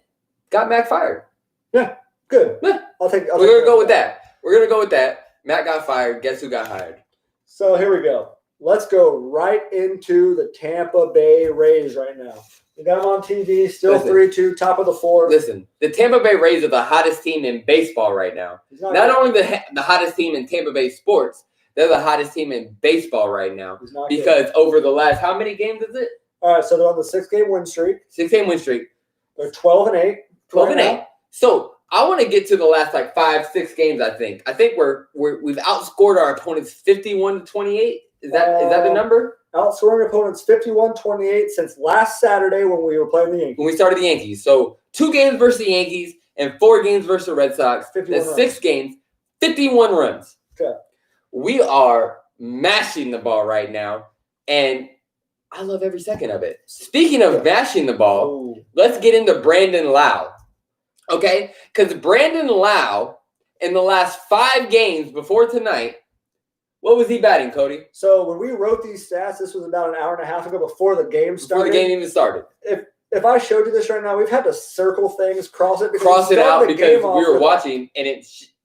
Speaker 2: got Mac fired.
Speaker 1: Yeah, good.
Speaker 2: Yeah. We're going to go with that. We're going to go with that. Matt got fired. Guess who got hired?
Speaker 1: So here we go. Let's go right into the Tampa Bay Rays right now. We got them on TV, still 3-2, top of the fourth.
Speaker 2: Listen, the Tampa Bay Rays are the hottest team in baseball right now. Not only the hottest team in Tampa Bay sports, they're the hottest team in baseball right now. Because over the last, how many games is it?
Speaker 1: All right, so they're on the 6-game win streak.
Speaker 2: 6-game win streak.
Speaker 1: They're 12-8.
Speaker 2: 12-8. So I want to get to the last 5-6 games. I think we've outscored our opponents 51-28. Is that the number?
Speaker 1: Outscoring opponents 51-28 since last Saturday when we were playing the Yankees.
Speaker 2: When we started the Yankees. So 2 games versus the Yankees and 4 games versus the Red Sox. That's 6 games, 51 runs.
Speaker 1: Okay.
Speaker 2: We are mashing the ball right now, and I love every second of it. Speaking of mashing the ball, let's get into Brandon Lau. Okay? Because Brandon Lau, in the last 5 games before tonight, what was he batting, Cody?
Speaker 1: So when we wrote these stats, this was about an hour and a half ago before the game started.
Speaker 2: Before the game even started.
Speaker 1: If I showed you this right now, we've had to circle things, cross it
Speaker 2: out because we were watching, and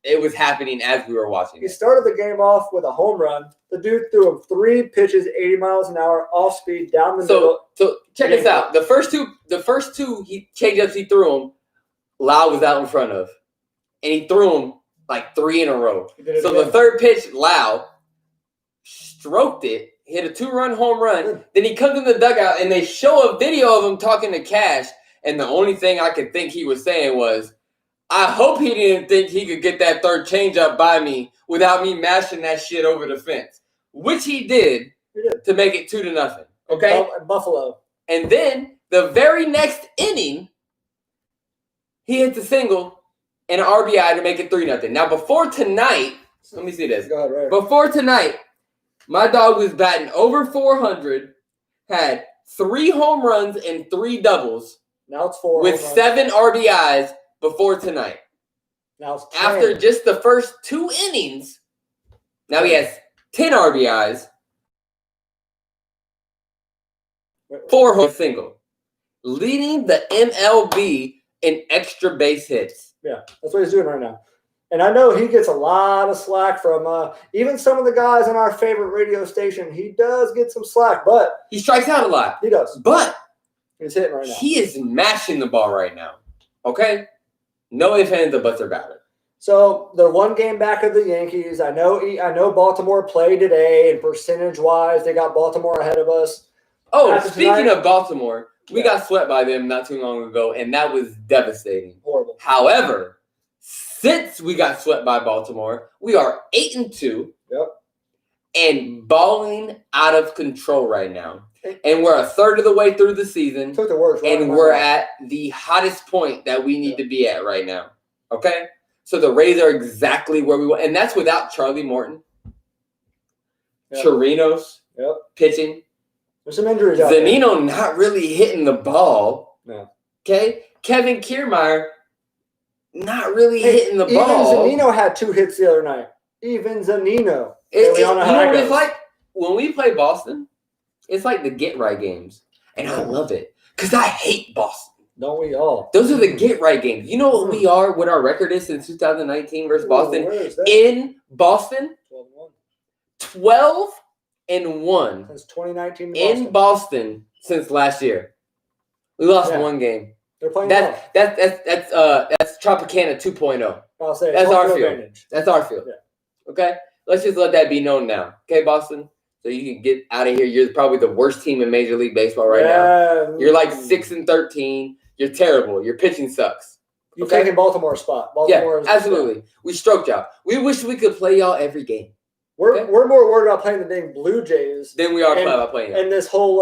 Speaker 2: it was happening as we were watching.
Speaker 1: He started the game off with a home run. The dude threw him 3 pitches, 80 miles an hour, off speed, down the middle.
Speaker 2: So check this out. The first two changeups he threw him, Lau was out in front of, and he threw him 3 in a row. So the third pitch, Lau stroked it, hit a 2-run home run. Then he comes in the dugout, and they show a video of him talking to Cash, and the only thing I could think he was saying was, I hope he didn't think he could get that third changeup by me without me mashing that shit over the fence, which he did to make it 2-0. Okay?
Speaker 1: Buffalo.
Speaker 2: And then the very next inning, he hits a single and an RBI to make it 3-0. Now, before tonight, let me see this.
Speaker 1: Go ahead, right.
Speaker 2: Before tonight, my dog was batting over 400, had 3 home runs and 3 doubles.
Speaker 1: Now it's 4
Speaker 2: with 7 RBIs before tonight.
Speaker 1: Now it's 10.
Speaker 2: After just the first 2 innings, now he has 10 RBIs, 4 home single, leading the MLB in extra base hits.
Speaker 1: Yeah, that's what he's doing right now. And I know he gets a lot of slack from even some of the guys on our favorite radio station. He does get some slack, but
Speaker 2: he strikes out a lot.
Speaker 1: He does.
Speaker 2: But
Speaker 1: he's hitting right now.
Speaker 2: He is mashing the ball right now. Okay? No ifs, ands, or buts about it.
Speaker 1: So they're 1 game back of the Yankees. I know Baltimore played today, and percentage-wise, they got Baltimore ahead of us.
Speaker 2: Oh, speaking of Baltimore, we got swept by them not too long ago, and that was devastating.
Speaker 1: Horrible.
Speaker 2: However, since we got swept by Baltimore, we are 8-2.
Speaker 1: Yep.
Speaker 2: And balling out of control right now. And we're a third of the way through the season.
Speaker 1: Took the words right.
Speaker 2: And we're at the hottest point that we need to be at right now. Okay? So the Rays are exactly where we want. And that's without Charlie Morton. Yep. Chirinos pitching.
Speaker 1: There's some injuries out there.
Speaker 2: Zunino not really hitting the ball.
Speaker 1: No.
Speaker 2: Okay? Kevin Kiermaier not really hitting the ball.
Speaker 1: Even Zunino had 2 hits the other night. Even Zunino.
Speaker 2: You know what it's like? When we play Boston, it's like the get-right games. And I love it. Because I hate Boston.
Speaker 1: Don't we all?
Speaker 2: Those are the get-right games. You know what we are, what our record is since 2019 versus Boston? In Boston? 12-1.
Speaker 1: Since 2019
Speaker 2: in Boston since last year. We lost 1 game.
Speaker 1: They're playing
Speaker 2: that's Tropicana 2.0.
Speaker 1: I'll say
Speaker 2: that's our field.
Speaker 1: Advantage.
Speaker 2: That's our field. Yeah. Okay? Let's just let that be known now. Okay, Boston? So you can get out of here. You're probably the worst team in Major League Baseball right now. You're like 6-13. You're terrible. Your pitching sucks.
Speaker 1: You're taking Baltimore's spot. Baltimore
Speaker 2: absolutely. We stroked y'all. We wish we could play y'all every game.
Speaker 1: We're more worried about playing the dang Blue Jays
Speaker 2: than we are about playing
Speaker 1: and this whole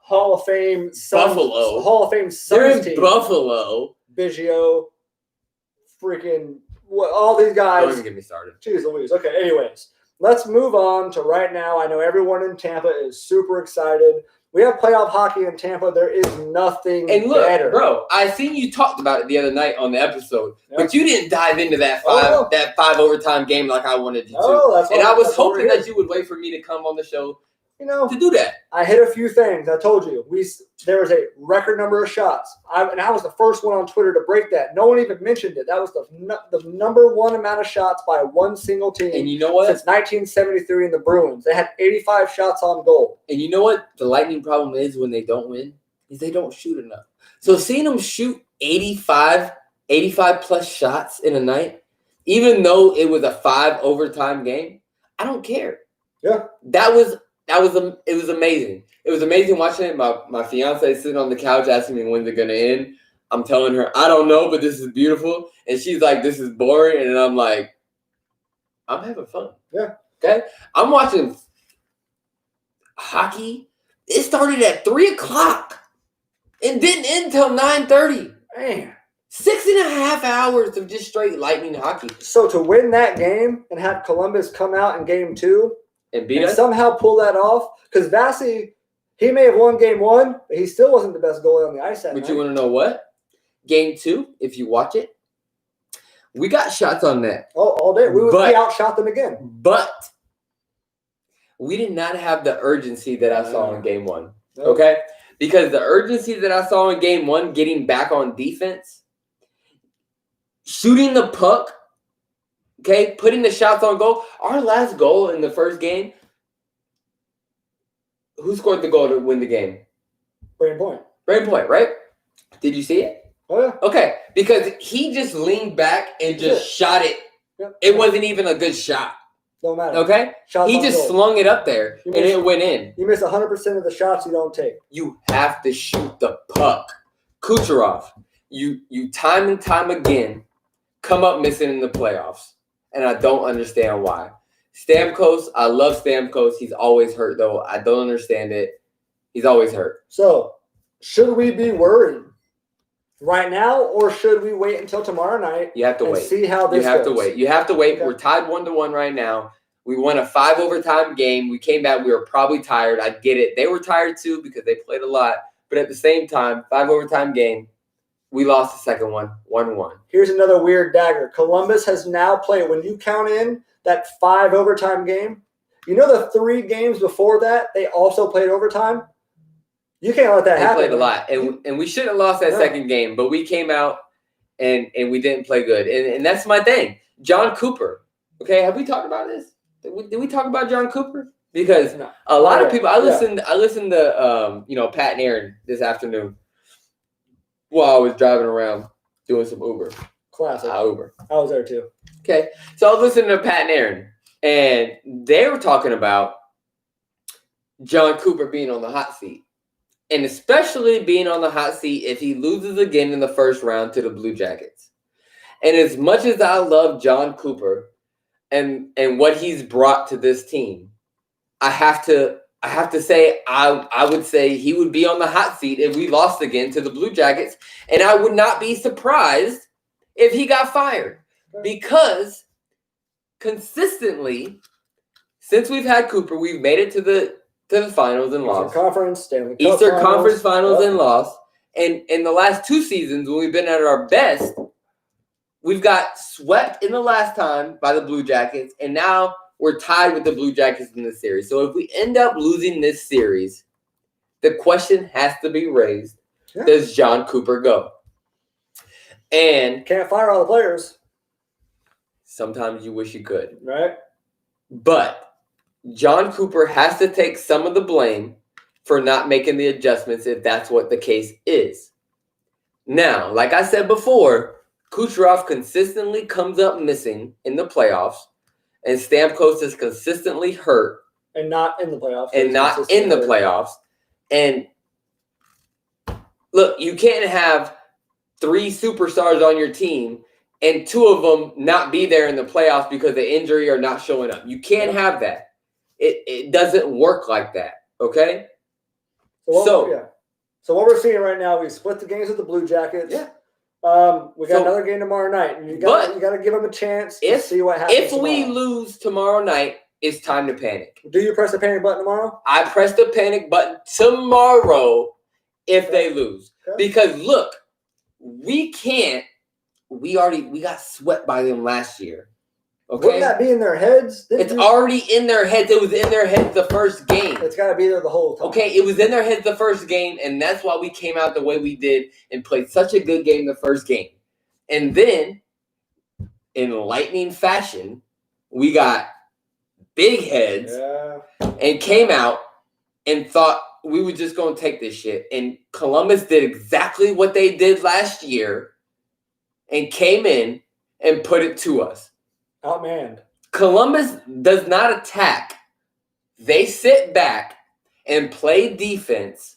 Speaker 1: Hall of Fame
Speaker 2: Buffalo.
Speaker 1: Hall of Fame
Speaker 2: Suns
Speaker 1: team.
Speaker 2: Buffalo.
Speaker 1: Biggio, freaking all these guys.
Speaker 2: Don't even get me started.
Speaker 1: Jeez Louise. Okay, anyways, let's move on to right now. I know everyone in Tampa is super excited. We have playoff hockey in Tampa. There is nothing better.
Speaker 2: Bro, I seen you talked about it the other night on the episode, but you didn't dive into that 5 overtime game like I wanted you to.
Speaker 1: I was
Speaker 2: hoping that you would wait for me to come on the show to do that.
Speaker 1: I hit a few things. I told you there was a record number of shots. I was the first one on Twitter to break that. No one even mentioned it. That was the number one amount of shots by one single team.
Speaker 2: And you know what?
Speaker 1: Since 1973 in the Bruins, they had 85 shots on goal.
Speaker 2: And you know what? The Lightning problem is when they don't win is they don't shoot enough. So seeing them shoot 85 plus shots in a night, even though it was a 5 overtime game, I don't care.
Speaker 1: Yeah,
Speaker 2: it was amazing. It was amazing watching it. My fiance is sitting on the couch asking me when's it gonna end. I'm telling her I don't know, but this is beautiful, and she's like, "This is boring," and I'm like, "I'm having fun."
Speaker 1: Yeah.
Speaker 2: Okay. I'm watching hockey. It started at 3:00 and didn't end till 9:30.
Speaker 1: Man.
Speaker 2: 6.5 hours of just straight Lightning hockey.
Speaker 1: So to win that game and have Columbus come out in game 2
Speaker 2: and beat us,
Speaker 1: somehow pull that off, because Vasi, he may have won game 1, but he still wasn't the best goalie on the ice that night.
Speaker 2: But you want to know what? Game 2, if you watch it, we got shots on net.
Speaker 1: Oh, all day. We outshot them again.
Speaker 2: But we did not have the urgency that I saw in game 1.
Speaker 1: Nope.
Speaker 2: Okay? Because the urgency that I saw in game 1, getting back on defense, shooting the puck, okay, putting the shots on goal. Our last goal in the first game, who scored the goal to win the game?
Speaker 1: Braden Point.
Speaker 2: Braden Point, right? Did you see it?
Speaker 1: Oh, yeah.
Speaker 2: Okay, because he just leaned back and just shot it.
Speaker 1: Yep.
Speaker 2: It wasn't even a good shot.
Speaker 1: Don't matter.
Speaker 2: Okay?
Speaker 1: Shots
Speaker 2: he
Speaker 1: on
Speaker 2: just
Speaker 1: goal.
Speaker 2: slung it up there, and it went in.
Speaker 1: You miss 100% of the shots you don't take.
Speaker 2: You have to shoot the puck. Kucherov, you time and time again come up missing in the playoffs, and I don't understand why. Stamkos, I love Stamkos. He's always hurt, though. I don't understand it. He's always hurt.
Speaker 1: So, should we be worried right now, or should we wait until tomorrow night?
Speaker 2: You have to wait.
Speaker 1: See how this
Speaker 2: goes. You have to wait.
Speaker 1: Okay.
Speaker 2: We're tied 1-1 right now. We won a 5 overtime game. We came back. We were probably tired. I get it. They were tired too because they played a lot. But at the same time, 5 overtime game, we lost the second one, 1-1.
Speaker 1: Here's another weird dagger. Columbus has now played, when you count in that 5 overtime game, you know the 3 games before that, they also played overtime? You can't let that happen.
Speaker 2: They played a lot. And we shouldn't have lost that second game, but we came out and we didn't play good. And that's my thing. John Cooper. Okay, have we talked about this? Did we talk about John Cooper? Because a lot of people, I listened to Pat and Aaron this afternoon while I was driving around doing some Uber.
Speaker 1: Classic.
Speaker 2: Uber.
Speaker 1: I was there too.
Speaker 2: Okay, so I was listening to Pat and Aaron, and they were talking about John Cooper being on the hot seat. And especially being on the hot seat if he loses again in the first round to the Blue Jackets. And as much as I love John Cooper and what he's brought to this team, I have to say I would say he would be on the hot seat if we lost again to the Blue Jackets, and I would not be surprised if he got fired, because consistently since we've had Cooper, we've made it to the finals and lost. Eastern Conference Finals and lost. And in the last 2 seasons, when we've been at our best, we've got swept in the last time by the Blue Jackets, and now we're tied with the Blue Jackets in this series. So if we end up losing this series, the question has to be raised, does John Cooper go? And
Speaker 1: can't fire all the players.
Speaker 2: Sometimes you wish you could.
Speaker 1: Right.
Speaker 2: But John Cooper has to take some of the blame for not making the adjustments if that's what the case is. Now, like I said before, Kucherov consistently comes up missing in the playoffs, and Stamkos is consistently hurt.
Speaker 1: And not in the playoffs.
Speaker 2: And look, you can't have 3 superstars on your team and 2 of them not be there in the playoffs because of injury or not showing up. You can't have that. It doesn't work like that, okay?
Speaker 1: So what we're seeing right now, we split the games with the Blue Jackets.
Speaker 2: Yeah.
Speaker 1: We got another game tomorrow night. You got to give them a chance to see what happens.
Speaker 2: If we lose tomorrow night, it's time to panic.
Speaker 1: Do you press the panic button tomorrow?
Speaker 2: I press the panic button tomorrow if they lose. Okay. Because look, we got swept by them last year. Okay?
Speaker 1: Wouldn't that be in their heads?
Speaker 2: It's already in their heads. It was in their heads the first game.
Speaker 1: It's got to be there the whole time.
Speaker 2: Okay, it was in their heads the first game, and that's why we came out the way we did and played such a good game the first game. And then, in lightning fashion, we got big heads and came out and thought we were just going to take this shit. And Columbus did exactly what they did last year and came in and put it to us.
Speaker 1: Outmanned.
Speaker 2: Columbus does not attack. They sit back and play defense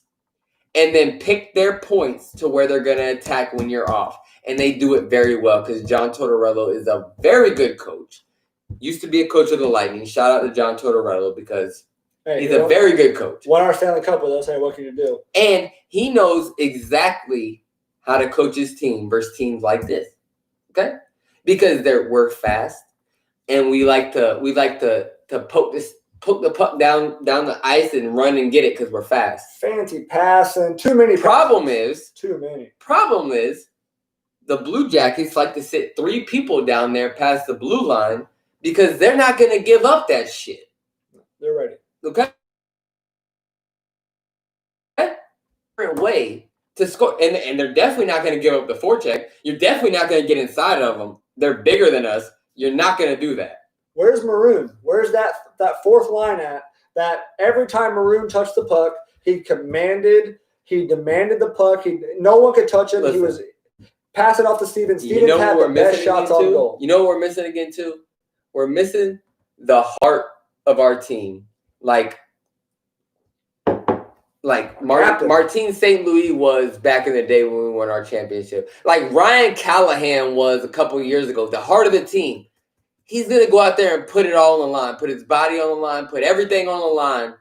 Speaker 2: and then pick their points to where they're going to attack when you're off. And they do it very well because John Tortorella is a very good coach. Used to be a coach of the Lightning. Shout out to John Tortorella because he's a very good coach.
Speaker 1: Won our Stanley Cup with us. Hey, what can you do?
Speaker 2: And he knows exactly how to coach his team versus teams like this. Okay? Because we're fast and we like to poke the puck down the ice and run and get it because we're fast.
Speaker 1: Fancy passing. Too many.
Speaker 2: Problem is the Blue Jackets like to sit 3 people down there past the blue line because they're not going to give up that shit.
Speaker 1: They're ready.
Speaker 2: Okay? Different way to score. And they're definitely not going to give up the forecheck. You're definitely not going to get inside of them. They're bigger than us. You're not going to do that.
Speaker 1: Where's Maroon? Where's that fourth line at? That every time Maroon touched the puck, he demanded the puck. No one could touch him.
Speaker 2: Listen,
Speaker 1: he was passing off to Stevens. Stevens
Speaker 2: you know
Speaker 1: had the best shots on goal.
Speaker 2: You know what we're missing again too? We're missing the heart of our team. Like Martin St. Louis was back in the day when we won our championship. Like Ryan Callahan was a couple of years ago. The heart of the team. He's going to go out there and put it all on the line. Put his body on the line. Put everything on the line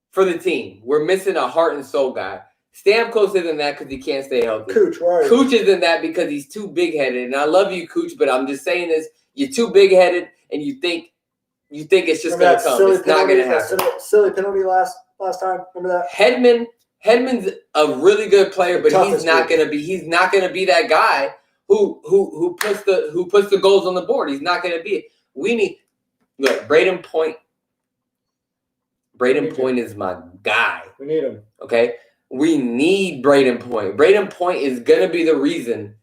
Speaker 2: for the team. We're missing a heart and soul guy. Stamkos isn't that because he can't stay healthy.
Speaker 1: Cooch, right?
Speaker 2: Cooch isn't that because he's too big-headed. And I love you, Cooch, but I'm just saying this. You're too big-headed, and you think it's just going to come. It's not going to happen.
Speaker 1: Silly penalty last time. Remember that?
Speaker 2: Hedman's a really good player, but he's not going to be that guy who puts the goals on the board. He's not going to be it. Braden Point. Braden Point is my guy.
Speaker 1: We need him.
Speaker 2: Okay? We need Braden Point. Braden Point is going to be the reason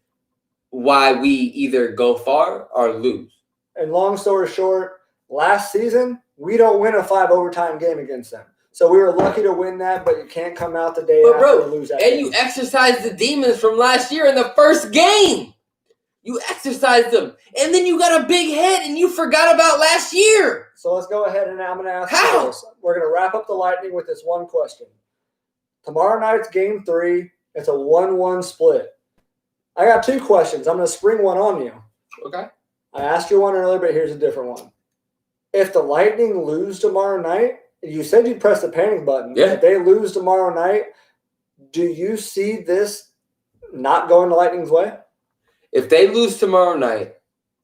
Speaker 2: why we either go far or lose. And
Speaker 1: long story short, last season, we don't win a 5 overtime game against them. So we were lucky to win that, but you can't come out the day after and lose that game.
Speaker 2: You exercised the demons from last year in the first game. You exercised them. And then you got a big head and you forgot about last year.
Speaker 1: So let's go ahead and I'm going to ask you this. We're going to wrap up the Lightning with this one question. Tomorrow night's game 3. It's a 1-1 split. I got 2 questions. I'm going to spring one on you.
Speaker 2: Okay.
Speaker 1: I asked you one earlier, but here's a different one. If the Lightning lose tomorrow night, you said you'd press the panic button.
Speaker 2: Yeah.
Speaker 1: If they lose tomorrow night, do you see this not going the Lightning's way?
Speaker 2: If they lose tomorrow night,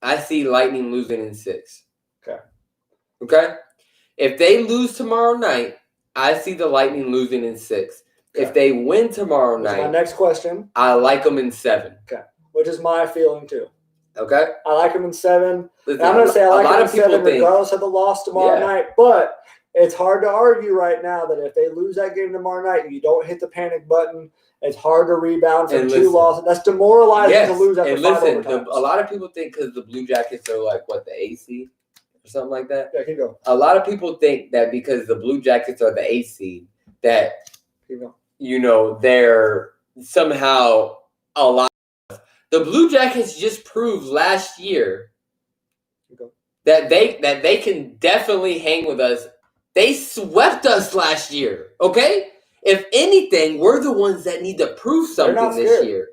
Speaker 2: I see Lightning losing in 6. Okay? If they lose tomorrow night, I see the Lightning losing in 6. Okay. If they win tomorrow night,
Speaker 1: my next question.
Speaker 2: I like them in 7.
Speaker 1: Okay. Which is my feeling too.
Speaker 2: Okay.
Speaker 1: I like them in 7. Listen, I'm going to say I like them in 7 regardless of the loss tomorrow night. But it's hard to argue right now that if they lose that game tomorrow night, you don't hit the panic button. It's hard to rebound from 2 losses. That's demoralizing to lose after 5 overtimes.
Speaker 2: A lot of people think because the Blue Jackets are like, what, the AC or something like that?
Speaker 1: Yeah, keep going.
Speaker 2: A lot of people think that because the Blue Jackets are the AC, that, they're somehow a lot. The Blue Jackets just proved last year that they can definitely hang with us. They swept us last year, okay? If anything, we're the ones that need to prove something this year.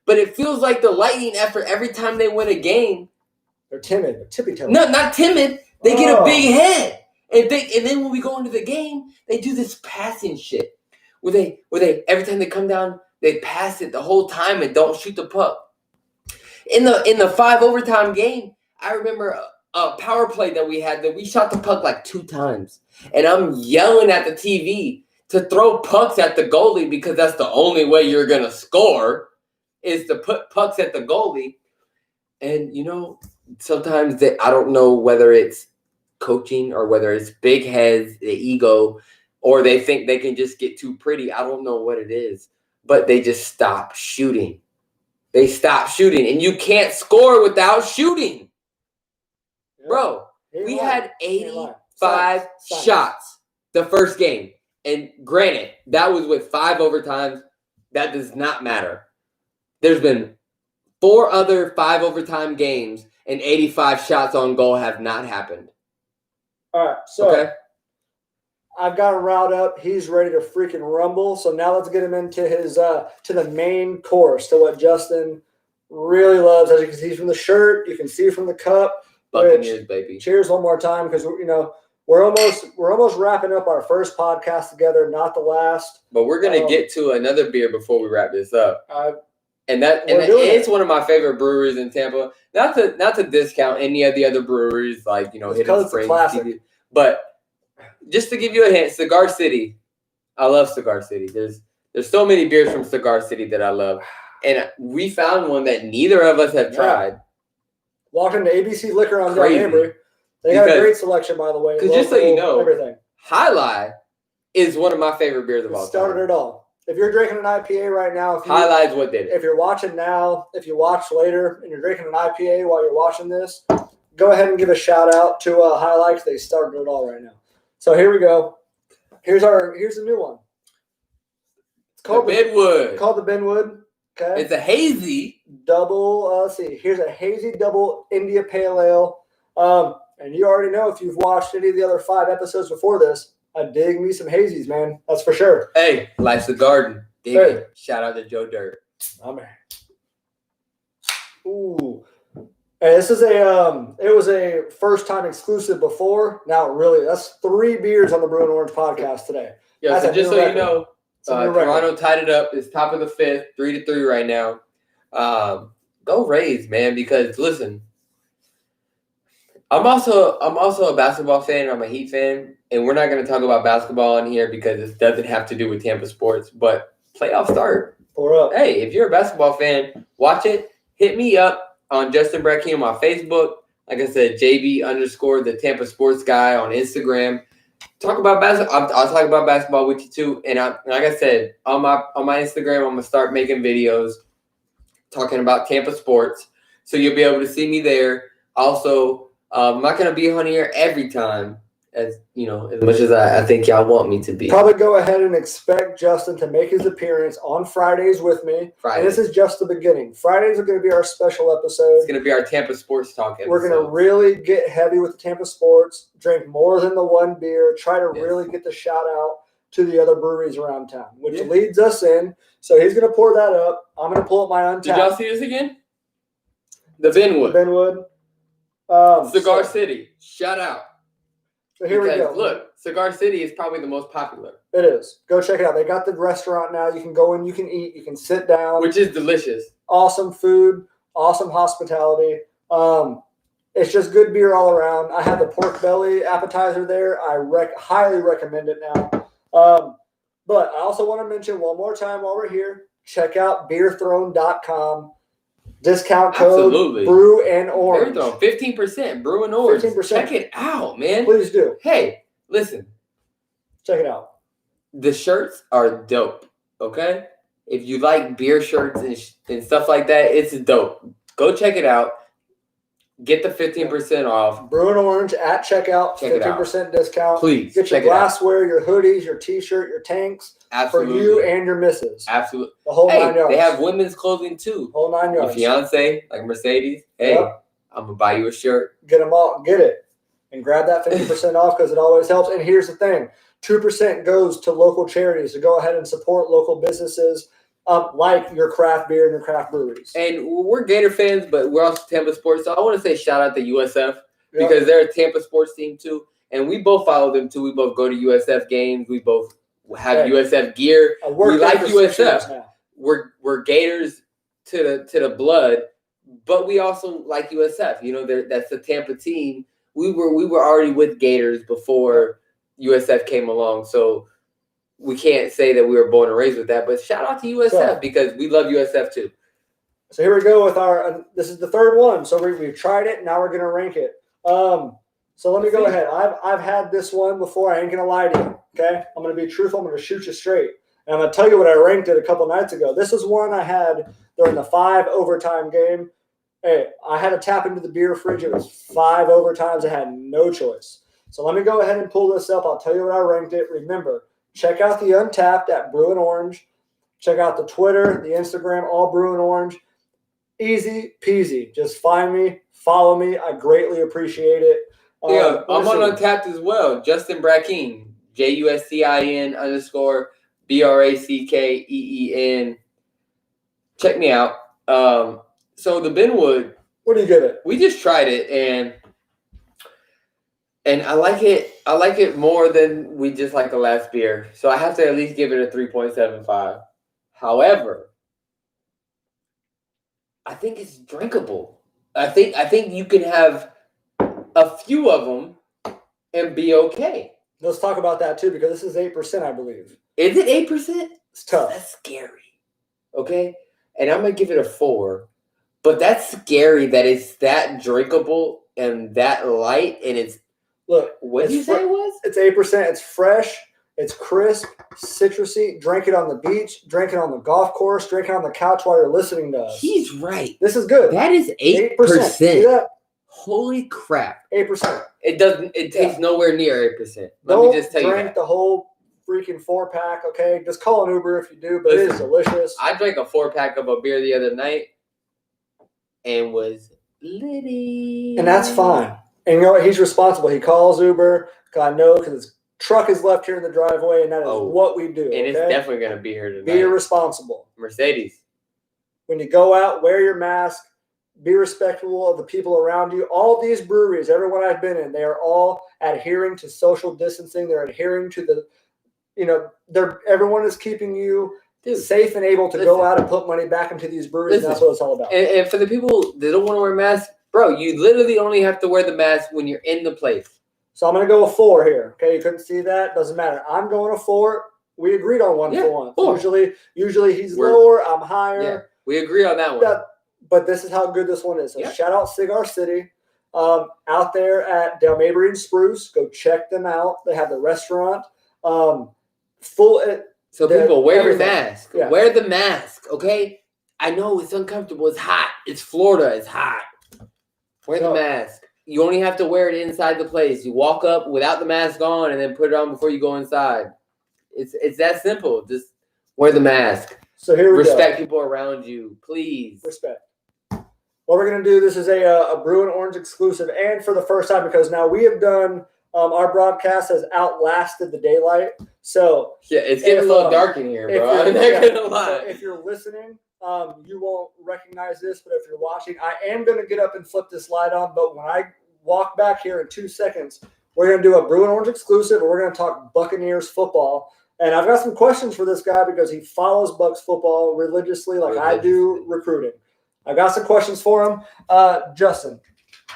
Speaker 2: But it feels like the Lightning effort every time they win a game.
Speaker 1: They're timid. They're tippy-toeing.
Speaker 2: No, not timid. They get a big head. And then when we go into the game, they do this passing shit. Where they every time they come down, they pass it the whole time and don't shoot the puck. In the 5 overtime game, I remember a power play that we had that we shot the puck like 2 times. And I'm yelling at the TV to throw pucks at the goalie because that's the only way you're going to score is to put pucks at the goalie. And, sometimes I don't know whether it's coaching or whether it's big heads, the ego, or they think they can just get too pretty. I don't know what it is, but they just stop shooting. They stop shooting, and you can't score without shooting.
Speaker 1: Yeah.
Speaker 2: Bro, we had 85 shots the first game. And granted, that was with 5 overtimes. That does not matter. There's been 4 other 5 overtime games, and 85 shots on goal have not happened.
Speaker 1: All right, so I've got him riled up. He's ready to freaking rumble. So now let's get him into his to the main course, to what Justin really loves. As you can see from the shirt, you can see from the cup.
Speaker 2: Buccaneers, baby.
Speaker 1: Cheers one more time, because we're almost wrapping up our first podcast together, not the last.
Speaker 2: But we're gonna get to another beer before we wrap this up. It's one of my favorite breweries in Tampa. Not to discount any of the other breweries, like Hidden Springs, but just to give you a hint, Cigar City. I love Cigar City. There's so many beers from Cigar City that I love, and we found one that neither of us have tried.
Speaker 1: Walked into ABC Liquor on Down Avery. They got a great selection, by the way.
Speaker 2: Because just so you know,
Speaker 1: everything.
Speaker 2: High Life is one of my favorite beers of all time.
Speaker 1: Started it all. If you're drinking an IPA right now,
Speaker 2: High Life's what did it.
Speaker 1: If you're watching now, if you watch later, and you're drinking an IPA while you're watching this, go ahead and give a shout out to High Life. They started it all right now. So here we go. Here's the new one. It's called the Benwood. Called the Benwood. Okay.
Speaker 2: It's a hazy
Speaker 1: double. Here's a hazy double India Pale Ale. And you already know, if you've watched any of the other 5 episodes before this, I dig me some hazies, man. That's for sure.
Speaker 2: Hey, life's a garden. Dig it. Shout out to Joe Dirt.
Speaker 1: Oh man. Ooh. And this is it was a first time exclusive before. Now really, that's 3 beers on the Brew and Orange podcast today.
Speaker 2: Yeah, so just so you know, Toronto tied it up. It's top of the 5th, 3-3 right now. Go Rays, man, because listen, I'm also a basketball fan. I'm a Heat fan, and we're not going to talk about basketball in here because it doesn't have to do with Tampa sports. But playoff start. Hey, if you're a basketball fan, watch it. Hit me up on Justin Brecky on my Facebook. Like I said, JB_ the Tampa Sports Guy on Instagram. Talk about basketball. I'll talk about basketball with you too. And like I said, on my Instagram, I'm gonna start making videos talking about Tampa sports, so you'll be able to see me there. Also, I'm not going to be on here every time, as much as I think y'all want me to be.
Speaker 1: Probably go ahead and expect Justin to make his appearance on Fridays with me. And this is just the beginning. Fridays are going to be our special episode.
Speaker 2: It's going to be our Tampa Sports Talk episode.
Speaker 1: We're going to really get heavy with the Tampa sports, drink more than the one beer, try to really get the shout out to the other breweries around town, which leads us in. So he's going to pour that up. I'm going to pull up my Untapped.
Speaker 2: Did y'all see this again? The Benwood. Cigar City. Shout out.
Speaker 1: So here we go.
Speaker 2: Look, Cigar City is probably the most popular.
Speaker 1: It is. Go check it out. They got the restaurant now. You can go in, you can eat, you can sit down.
Speaker 2: Which is delicious.
Speaker 1: Awesome food, awesome hospitality. It's just good beer all around. I had the pork belly appetizer there. I highly recommend it now. But I also want to mention one more time while we're here, check out beerthrone.com. Discount code Brew and Orange.
Speaker 2: 15%. Brew and Orange. 15%. Check it out, man.
Speaker 1: Please do.
Speaker 2: Hey, listen.
Speaker 1: Check it out.
Speaker 2: The shirts are dope. Okay? If you like beer shirts and stuff like that, it's dope. Go check it out. Get the 15% off.
Speaker 1: Brew and Orange at checkout. 15% discount.
Speaker 2: Please.
Speaker 1: Get your glassware, your hoodies, your t-shirt, your tanks.
Speaker 2: Absolutely.
Speaker 1: For you and your missus.
Speaker 2: Absolutely.
Speaker 1: The whole 9 yards.
Speaker 2: They have women's clothing too.
Speaker 1: Whole 9 yards.
Speaker 2: Your fiance, like Mercedes, I'm going to buy you a shirt.
Speaker 1: Get them all. Get it. And grab that 50% off because it always helps. And here's the thing. 2% goes to local charities. So go ahead and support local businesses like your craft beer and your craft breweries.
Speaker 2: And we're Gator fans, but we're also Tampa sports. So I want to say shout out to USF because they're a Tampa sports team too. And we both follow them too. We both go to USF games. We both have USF gear. We like USF. We're Gators to the blood, but we also like USF. That's the Tampa team. We were already with Gators before USF came along, so we can't say that we were born and raised with that. But shout out to USF because we love USF too.
Speaker 1: So here we go with our. This is the third one. So we've tried it. Now we're gonna rank it. So let me go ahead. I've had this one before. I ain't gonna lie to you. Okay, I'm gonna be truthful. I'm gonna shoot you straight, and I'm gonna tell you what I ranked it a couple nights ago. This is one I had during the 5 overtime game. Hey, I had to tap into the beer fridge. It was 5 overtimes. I had no choice. So let me go ahead and pull this up. I'll tell you what I ranked it. Remember, check out the Untapped at Brew and Orange. Check out the Twitter, the Instagram, all Brew and Orange. Easy peasy. Just find me, follow me. I greatly appreciate it.
Speaker 2: Yeah, I'm on Untapped as well. Justin Brackeen, JUSTIN_BRACKEEN. Check me out. So the Benwood.
Speaker 1: What do you give it?
Speaker 2: We just tried it and I like it. I like it more than we just like the last beer. So I have to at least give it a 3.75. However, I think it's drinkable. I think you can have a few of them and be okay.
Speaker 1: Let's talk about that too, because this is 8%, I believe.
Speaker 2: Is it 8%?
Speaker 1: It's tough.
Speaker 2: That's scary. Okay? And I'm going to give it a 4. But that's scary that it's that drinkable and that light. And it's,
Speaker 1: look,
Speaker 2: what did you say it was?
Speaker 1: It's 8%. It's fresh. It's crisp, citrusy. Drink it on the beach. Drink it on the golf course. Drink it on the couch while you're listening to us.
Speaker 2: He's right.
Speaker 1: This is good.
Speaker 2: That is 8%.
Speaker 1: See that?
Speaker 2: Holy crap.
Speaker 1: 8%.
Speaker 2: It doesn't. It tastes nowhere near 8%. Let me just tell you.
Speaker 1: Don't drink the whole freaking 4-pack, okay? Just call an Uber if you do, but it is delicious.
Speaker 2: I drank a 4-pack of a beer the other night and was litty.
Speaker 1: And that's fine. And you know what? He's responsible. He calls Uber. I know because his truck is left here in the driveway, and that is what we do.
Speaker 2: And it's definitely going to be here tonight.
Speaker 1: Be responsible.
Speaker 2: Mercedes.
Speaker 1: When you go out, wear your mask. Be respectful of the people around you. All these breweries, everyone I've been in, they are all adhering to social distancing. They're adhering to the, everyone is keeping you safe and able to go out and put money back into these breweries. And that's what it's all about.
Speaker 2: And for the people that don't want to wear masks, bro, you literally only have to wear the mask when you're in the place.
Speaker 1: So I'm going to go a 4 here. Okay, you couldn't see that. Doesn't matter. I'm going a 4. We agreed on 1 for 1. 4. Usually he's lower. I'm higher.
Speaker 2: Yeah, we agree on that one.
Speaker 1: But this is how good this one is. So shout out Cigar City. Out there at Del Mabry and Spruce. Go check them out. They have the restaurant. So
Speaker 2: people, wear your mask.
Speaker 1: Yeah.
Speaker 2: Wear the mask, okay? I know it's uncomfortable. It's hot. It's Florida. It's hot. Wear the mask. You only have to wear it inside the place. You walk up without the mask on and then put it on before you go inside. It's that simple. Just wear the mask.
Speaker 1: So here we go.
Speaker 2: Respect people around you, please.
Speaker 1: Respect. What we're going to do, this is a Brew and Orange exclusive, and for the first time, because now we have done, our broadcast has outlasted the daylight. So
Speaker 2: yeah, it's getting a little dark in here, bro. I'm not going to lie.
Speaker 1: So if you're listening, you won't recognize this, but if you're watching, I am going to get up and flip this light on, but when I walk back here in 2 seconds, we're going to do a Brew and Orange exclusive, and we're going to talk Buccaneers football. And I've got some questions for this guy because he follows Bucs football religiously like I do recruiting. I got some questions for him. Justin,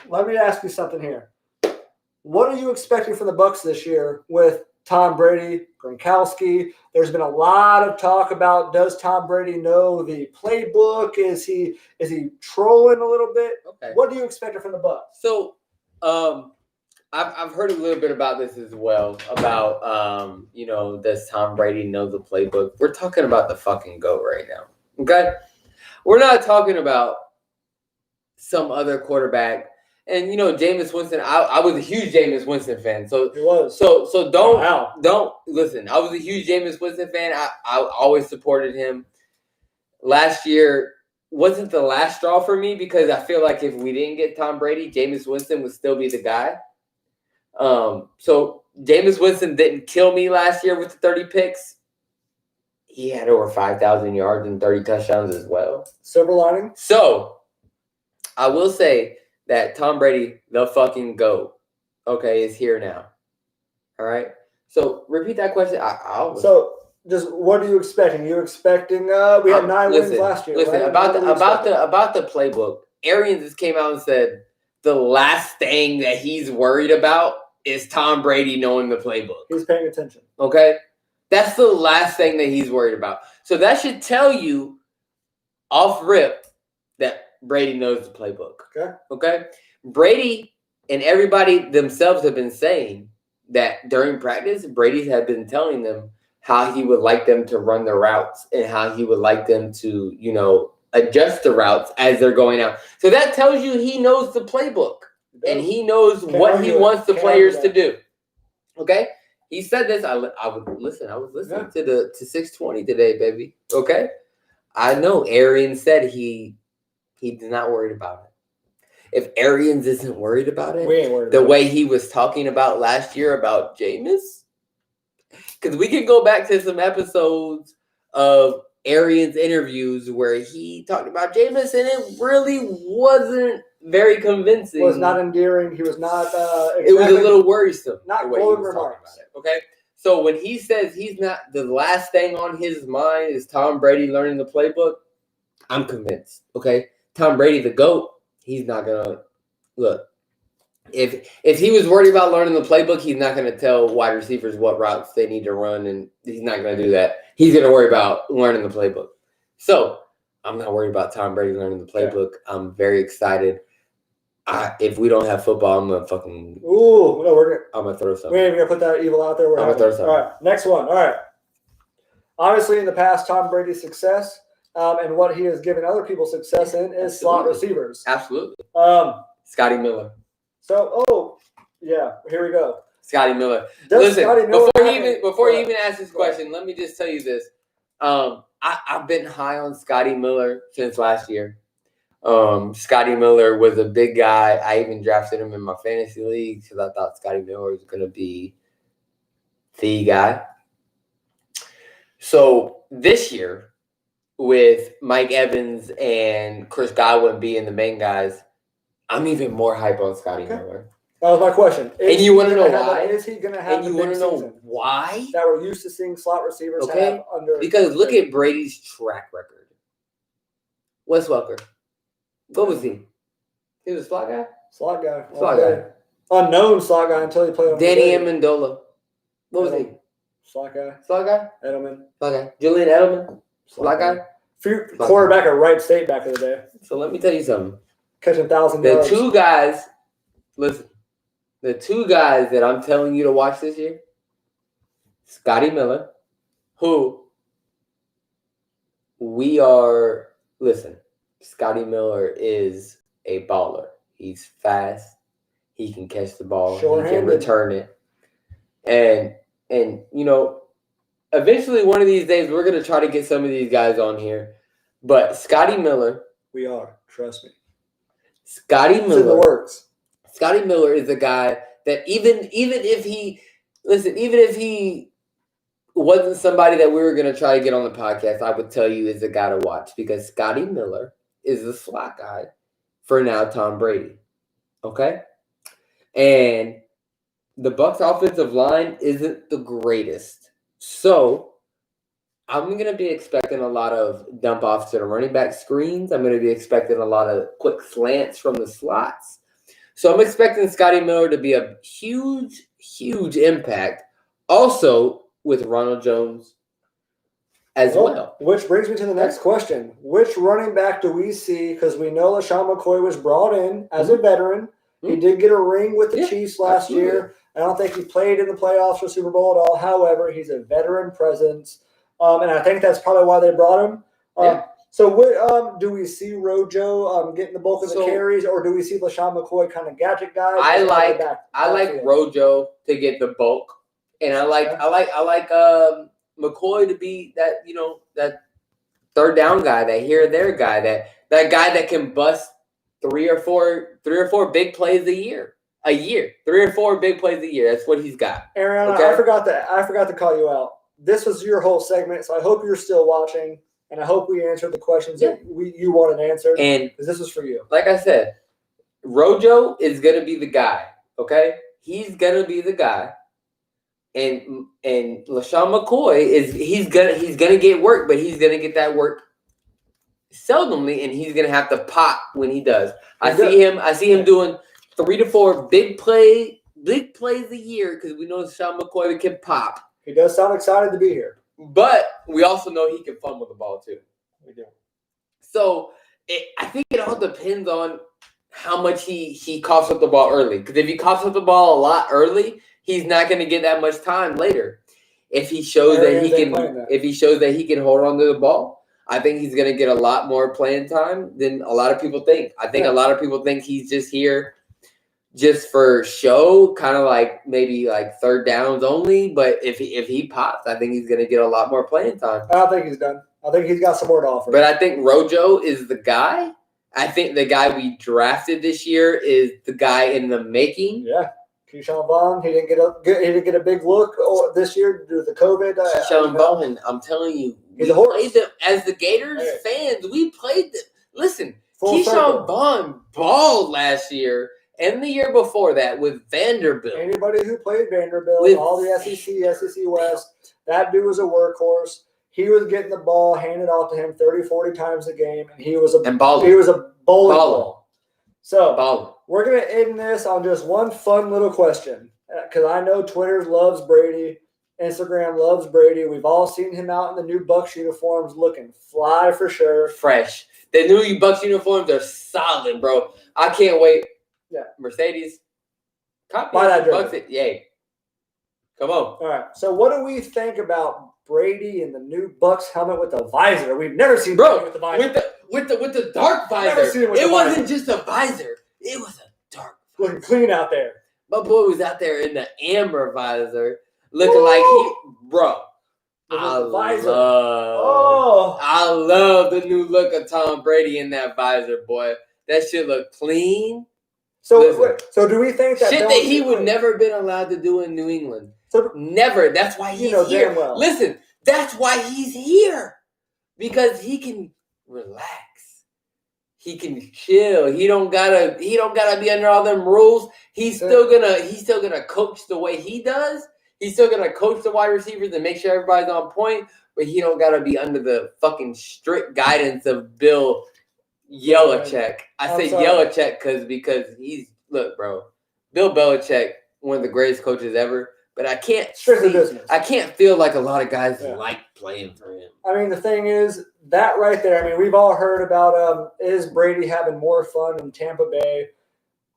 Speaker 1: let me ask you something here. What are you expecting from the Bucs this year with Tom Brady, Gronkowski? There's been a lot of talk about, does Tom Brady know the playbook? Is he trolling a little bit?
Speaker 2: Okay.
Speaker 1: What do you expect from the Bucs?
Speaker 2: So, I've heard a little bit about this as well. About does Tom Brady know the playbook? We're talking about the fucking GOAT right now. Okay. We're not talking about some other quarterback. And Jameis Winston, I was a huge Jameis Winston fan. So
Speaker 1: he was.
Speaker 2: So don't listen. I was a huge Jameis Winston fan. I always supported him. Last year wasn't the last straw for me because I feel like if we didn't get Tom Brady, Jameis Winston would still be the guy. So Jameis Winston didn't kill me last year with the 30 picks. He had over 5,000 yards and 30 touchdowns as well.
Speaker 1: Silver lining. So
Speaker 2: I will say that Tom Brady, the fucking GOAT, is here now. All right. So repeat that question.
Speaker 1: So just what are you expecting? You expecting? We had 9 wins last year.
Speaker 2: Listen,
Speaker 1: right?
Speaker 2: about the playbook. Arians just came out and said the last thing that he's worried about is Tom Brady knowing the playbook.
Speaker 1: He's paying attention.
Speaker 2: Okay. That's the last thing that he's worried about. So that should tell you off rip Brady knows the playbook.
Speaker 1: Okay.
Speaker 2: Brady and everybody themselves have been saying that during practice, Brady had been telling them how he would like them to run the routes and how he would like them to, adjust the routes as they're going out. So that tells you he knows the playbook and he knows what he wants the players to do. Okay? He said this. I was listening to 620 today, baby. Okay? I know Arians said he's not worried about it. If Arians isn't worried about it,
Speaker 1: we ain't worried
Speaker 2: the way he was talking about last year about Jameis, because we can go back to some episodes of Arians interviews where he talked about Jameis, and it really wasn't very convincing.
Speaker 1: It was not endearing. He was not.
Speaker 2: It was a little worrisome.
Speaker 1: Not
Speaker 2: the way he
Speaker 1: glowing
Speaker 2: was talking
Speaker 1: remarks.
Speaker 2: about it. Okay, so when he says he's not, the last thing on his mind is Tom Brady learning the playbook, I'm convinced. Okay, Tom Brady, the GOAT, he's not gonna look. If he was worried about learning the playbook, he's not going to tell wide receivers what routes they need to run, and he's not going to do that. He's going to worry about learning the playbook. So I'm not worried about Tom Brady learning the playbook. Yeah. I'm very excited. If we don't have football, I'm going to fucking...
Speaker 1: Ooh, no,
Speaker 2: I'm going to throw something.
Speaker 1: We ain't even going to put that evil out there.
Speaker 2: I'm going to throw something.
Speaker 1: All right, next one. All right. Obviously, in the past, Tom Brady's success and what he has given other people success in is slot receivers.
Speaker 2: Absolutely. Scotty Miller.
Speaker 1: So, here we go.
Speaker 2: Scotty Miller. Listen, before you even ask this question, let me just tell you this. I've been high on Scotty Miller since last year. Scotty Miller was a big guy. I even drafted him in my fantasy league because I thought Scotty Miller was going to be the guy. So this year, with Mike Evans and Chris Godwin being the main guys, I'm even more hype on Scotty Miller.
Speaker 1: That was my question.
Speaker 2: And you want to know why?
Speaker 1: Is he going to have the big season
Speaker 2: why?
Speaker 1: that we're used to seeing slot receivers have under?
Speaker 2: Because look at Brady's track record. Wes Welker. What was he? He was a slot guy?
Speaker 1: Slot guy.
Speaker 2: Slot guy.
Speaker 1: Unknown slot guy until he played on
Speaker 2: Danny Amendola. What was he?
Speaker 1: Slot guy.
Speaker 2: Slot guy?
Speaker 1: Edelman.
Speaker 2: Slot guy. Julian Edelman? Slot guy?
Speaker 1: Quarterback at Wright State back in the day.
Speaker 2: So let me tell you something.
Speaker 1: Catching 1,000 yards.
Speaker 2: The two guys that I'm telling you to watch this year, Scotty Miller, who Scotty Miller is a baller. He's fast. He can catch the ball. He can return it. And eventually one of these days we're going to try to get some of these guys on here. But Scotty Miller.
Speaker 1: We are. Trust me.
Speaker 2: Scotty Miller.
Speaker 1: It's in the works.
Speaker 2: Scotty Miller is a guy that even if he wasn't somebody that we were going to try to get on the podcast, I would tell you is a guy to watch because Scotty Miller is the slot guy for now Tom Brady. Okay? And the Bucs offensive line isn't the greatest. So I'm going to be expecting a lot of dump offs to the running back screens. I'm going to be expecting a lot of quick slants from the slots. So I'm expecting Scotty Miller to be a huge, huge impact. Also with Ronald Jones as well.
Speaker 1: Which brings me to the next question. Which running back do we see? Because we know LaShawn McCoy was brought in as a veteran. He did get a ring with the Chiefs last year. I don't think he played in the playoffs or Super Bowl at all. However, he's a veteran presence. And I think that's probably why they brought him. So what do we see Rojo getting the bulk of the carries, or do we see LaShawn McCoy kind of gadget guy?
Speaker 2: I like Rojo to get the bulk. And I like McCoy to be that, that third down guy, that here or there guy, that guy that can bust three or four big plays a year. 3 or 4 big plays a year. That's what he's got.
Speaker 1: Aaron, okay? I forgot to call you out. This was your whole segment, so I hope you're still watching, and I hope we answered the questions that you wanted answered. And because this was for you.
Speaker 2: Like I said, Rojo is gonna be the guy. Okay, he's gonna be the guy. And LaShawn McCoy he's gonna get work, but he's gonna get that work seldomly, and he's gonna have to pop when he does. I see him doing 3 to 4 big plays a year because we know LaShawn McCoy can pop.
Speaker 1: He does sound excited to be here,
Speaker 2: but we also know he can fumble the ball too.
Speaker 1: We do.
Speaker 2: So I think it all depends on how much he coughs up the ball early. Because if he coughs up the ball a lot early, he's not going to get that much time later. If he shows if he shows that he can hold on to the ball, I think he's going to get a lot more playing time than a lot of people think. I think a lot of people think he's just here just for show, kind of like maybe like third downs only. But if he pops, I think he's going to get a lot more playing time.
Speaker 1: I don't think he's done. I think he's got some more to offer.
Speaker 2: But I think Rojo is the guy. I think the guy we drafted this year is the guy in the making.
Speaker 1: Yeah. Keyshawn Vaughn, he didn't get a big look this year due to the COVID.
Speaker 2: Keyshawn Vaughn, I'm telling you,
Speaker 1: he's a horse.
Speaker 2: Played them, as the Gators fans, we played them. Listen, Keyshawn Vaughn balled last year and the year before that with Vanderbilt.
Speaker 1: Anybody who played Vanderbilt, all the SEC West, that dude was a workhorse. He was getting the ball handed off to him 30, 40 times a game, and he was a bowling ball. So we're going to end this on just one fun little question, because I know Twitter loves Brady, Instagram loves Brady. We've all seen him out in the new Bucs uniforms looking fly for sure.
Speaker 2: Fresh. The new Bucs uniforms are solid, bro. I can't wait.
Speaker 1: Yeah.
Speaker 2: Mercedes.
Speaker 1: Buy that jersey.
Speaker 2: Yay. Come on.
Speaker 1: All right. So what do we think about Brady and the new Bucs helmet with the visor? We've never seen Brady with the visor.
Speaker 2: With the dark visor. It wasn't just a visor. It was a dark visor.
Speaker 1: Looking clean out there.
Speaker 2: My boy was out there in the amber visor, looking like he, bro. I love the new look of Tom Brady in that visor, boy. That shit look clean.
Speaker 1: So do we think that
Speaker 2: shit that he would never been allowed to do in New England? So, never. That's why he's here. Damn well. Listen, that's why he's here, because he can relax. He can chill. He don't gotta be under all them rules. He's still gonna coach the way he does. He's still gonna coach the wide receivers and make sure everybody's on point. But he don't gotta be under the fucking strict guidance of Bill Belichick. I say Belichick because he's bro. Bill Belichick, one of the greatest coaches ever. But I can't feel like a lot of guys like playing for him.
Speaker 1: I mean, the thing is, that right there, I mean, we've all heard about is Brady having more fun in Tampa Bay.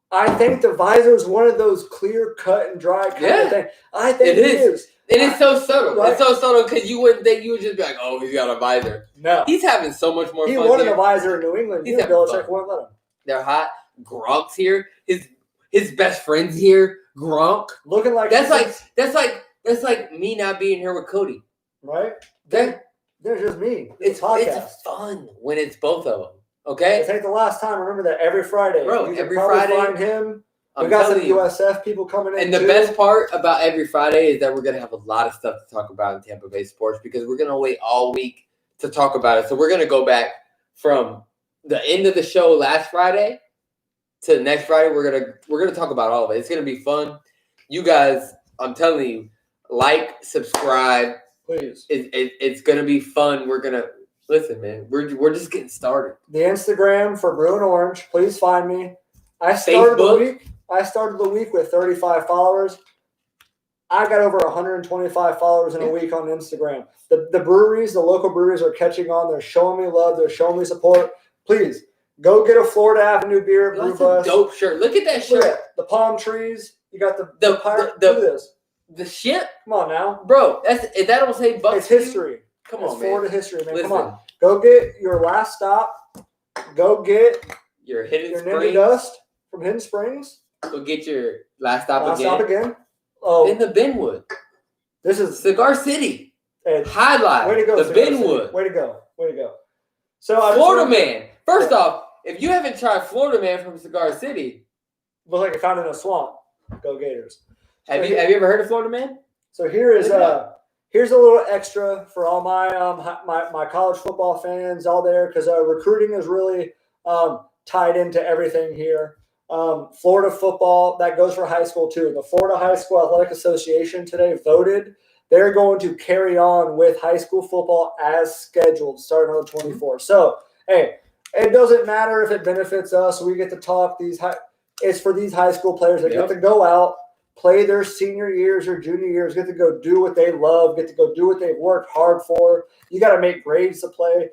Speaker 1: I think the visor is one of those clear cut and dry kind of thing. I think it is.
Speaker 2: It is so subtle. Right? It's so subtle because you wouldn't think, you would just be like, oh, he's got a visor.
Speaker 1: No.
Speaker 2: He's having so much more fun.
Speaker 1: He wanted a visor in New England. Belichick wouldn't let him.
Speaker 2: They're hot. Gronk's here. His best friend's here. Gronk.
Speaker 1: Looking like
Speaker 2: that's like me not being here with Cody.
Speaker 1: Right? They're just me.
Speaker 2: It's fun when it's both of them. Okay?
Speaker 1: It ain't the last time. Remember that every Friday.
Speaker 2: Bro, every Friday.
Speaker 1: Find him. We got some USF people coming in.
Speaker 2: And the best part about every Friday is that we're going to have a lot of stuff to talk about in Tampa Bay sports, because we're going to wait all week to talk about it. So we're going to go back from the end of the show last Friday to next Friday. We're gonna talk about all of it. It's gonna be fun. You guys, I'm telling you, like, subscribe.
Speaker 1: Please.
Speaker 2: It's gonna be fun. We're gonna listen, man. We're just getting started.
Speaker 1: The Instagram for Brew and Orange. Please find me. I started the week with 35 followers. I got over 125 followers in a week on Instagram. The breweries, the local breweries, are catching on. They're showing me love. They're showing me support. Please. Go get a Florida Avenue beer.
Speaker 2: That's a dope shirt. Look at that shirt.
Speaker 1: The palm trees. You got the pirate. Look at this.
Speaker 2: The ship.
Speaker 1: Come on now,
Speaker 2: bro. That don't say Bucs.
Speaker 1: It's history.
Speaker 2: Come on, man.
Speaker 1: Florida history, man. Listen. Come on. Go get your last stop. Go get
Speaker 2: your
Speaker 1: Ninja Dust from Hidden Springs.
Speaker 2: Go get your last stop
Speaker 1: again.
Speaker 2: Oh, in the Benwood.
Speaker 1: This is
Speaker 2: Cigar City. Highlight.
Speaker 1: Way to go,
Speaker 2: the Benwood.
Speaker 1: Way to go. So
Speaker 2: Florida Man. First off, if you haven't tried Florida Man from Cigar City,
Speaker 1: looks like it found in a swamp. Go Gators.
Speaker 2: Have you ever heard of Florida Man?
Speaker 1: So here's a little extra for all my college football fans all there, because recruiting is really tied into everything here. Florida football, that goes for high school too. The Florida High School Athletic Association today voted they're going to carry on with high school football as scheduled starting on the 24th. So, hey, it doesn't matter if it benefits us. We get to talk. It's for these high school players that get to go out, play their senior years or junior years, get to go do what they love, get to go do what they've worked hard for. You got to make grades to play.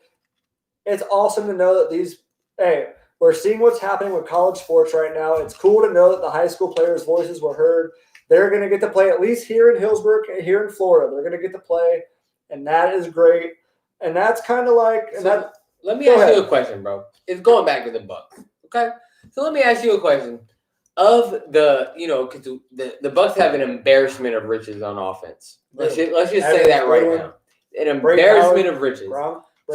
Speaker 1: It's awesome to know that these hey, we're seeing what's happening with college sports right now. It's cool to know that the high school players' voices were heard. They're going to get to play at least here in Hillsborough, here in Florida. They're going to get to play, and that is great. And that's kind of like
Speaker 3: let me ask you a question, bro. It's going back to the Bucks. Okay? So let me ask you a question. Of the, because the Bucks have an embarrassment of riches on offense. Let's just say that right now. An embarrassment of riches.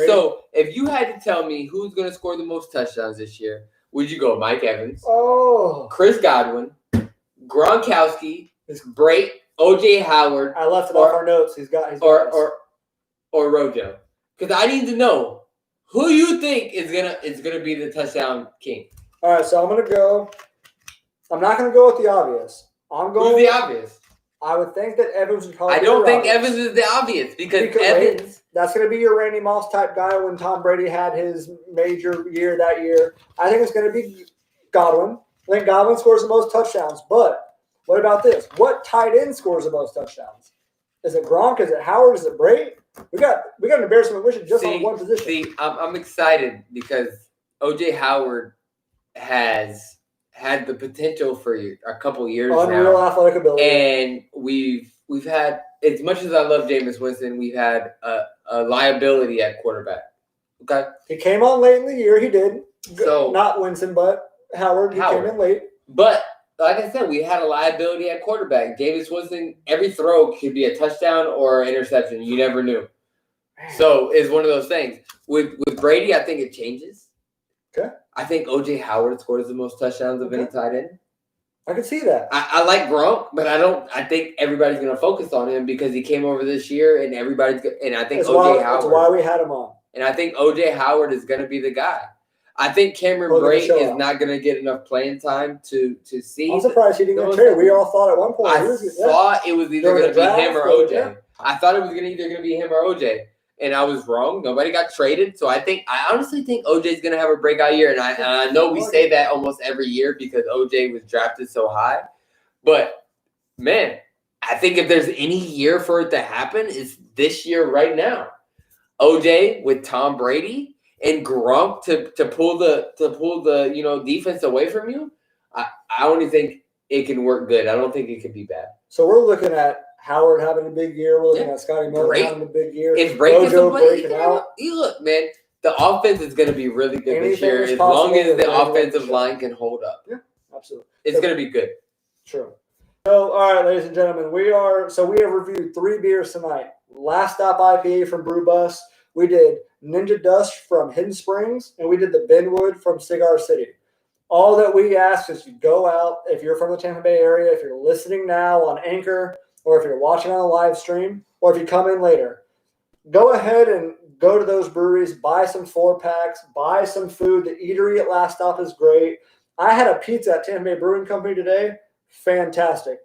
Speaker 3: So if you had to tell me who's going to score the most touchdowns this year, would you go Mike Evans, Chris Godwin, Gronkowski, Bray, OJ Howard?
Speaker 1: I left it off our notes.
Speaker 3: Or Rojo? Because I need to know who you think is gonna be the touchdown king.
Speaker 1: All right, so I'm not gonna go with the obvious.
Speaker 3: Who's the obvious?
Speaker 1: I would think that Evans would probably.
Speaker 3: I don't think Evans is the obvious because Evans.
Speaker 1: That's going to be your Randy Moss type guy when Tom Brady had his major year that year. I think it's going to be Godwin. I think Godwin scores the most touchdowns. But what about this? What tight end scores the most touchdowns? Is it Gronk? Is it Howard? Is it Bray? We got an embarrassment of riches just on one position.
Speaker 3: See, I'm excited because OJ Howard has had the potential for a couple years now.
Speaker 1: Unreal athletic ability.
Speaker 3: And we've had, as much as I love Jameis Winston, we've had a liability at quarterback. Okay?
Speaker 1: He came on late in the year. He did.
Speaker 3: So
Speaker 1: not Winston, but Howard. He came in late.
Speaker 3: But like I said, we had a liability at quarterback. Jameis Winston, every throw could be a touchdown or an interception. You never knew. So it's one of those things. With Brady, I think it changes.
Speaker 1: Okay.
Speaker 3: I think OJ Howard scores the most touchdowns of any tight end.
Speaker 1: I can see that.
Speaker 3: I like Gronk, but I think everybody's going to focus on him because he came over this year, and I think OJ Howard.
Speaker 1: That's why we had him on.
Speaker 3: And I think OJ Howard is going to be the guy. I think Cameron Bray is not going to get enough playing time to see.
Speaker 1: I'm surprised he didn't get traded. We all thought at one point.
Speaker 3: I thought it was either going to be him or OJ. Yeah. I thought it was either going to be him or OJ. And I was wrong. Nobody got traded. So I honestly think OJ's going to have a breakout year. And I know we say that almost every year because OJ was drafted so high. But, man, I think if there's any year for it to happen, it's this year right now. OJ with Tom Brady and Gronk to pull the defense away from you. I only think it can work good. I don't think it can be bad.
Speaker 1: So we're looking at Howard having a big year. We're looking at Scotty Miller having a big year.
Speaker 3: If Rojo breaking out. You look, man, the offense is going to be really good this year as long as the offensive line can hold up.
Speaker 1: Yeah, absolutely.
Speaker 3: It's going to be good.
Speaker 1: True. So, all right, ladies and gentlemen, we have reviewed 3 beers tonight. Last Stop IPA from Brew Bus. We did Ninja Dust from Hidden Springs, and we did the Benwood from Cigar City. All that we ask is you go out, if you're from the Tampa Bay area, if you're listening now on Anchor, or if you're watching on a live stream, or if you come in later, go ahead and go to those breweries, buy some 4-packs, buy some food. The eatery at Last Stop is great. I had a pizza at Tampa Bay Brewing Company today. Fantastic.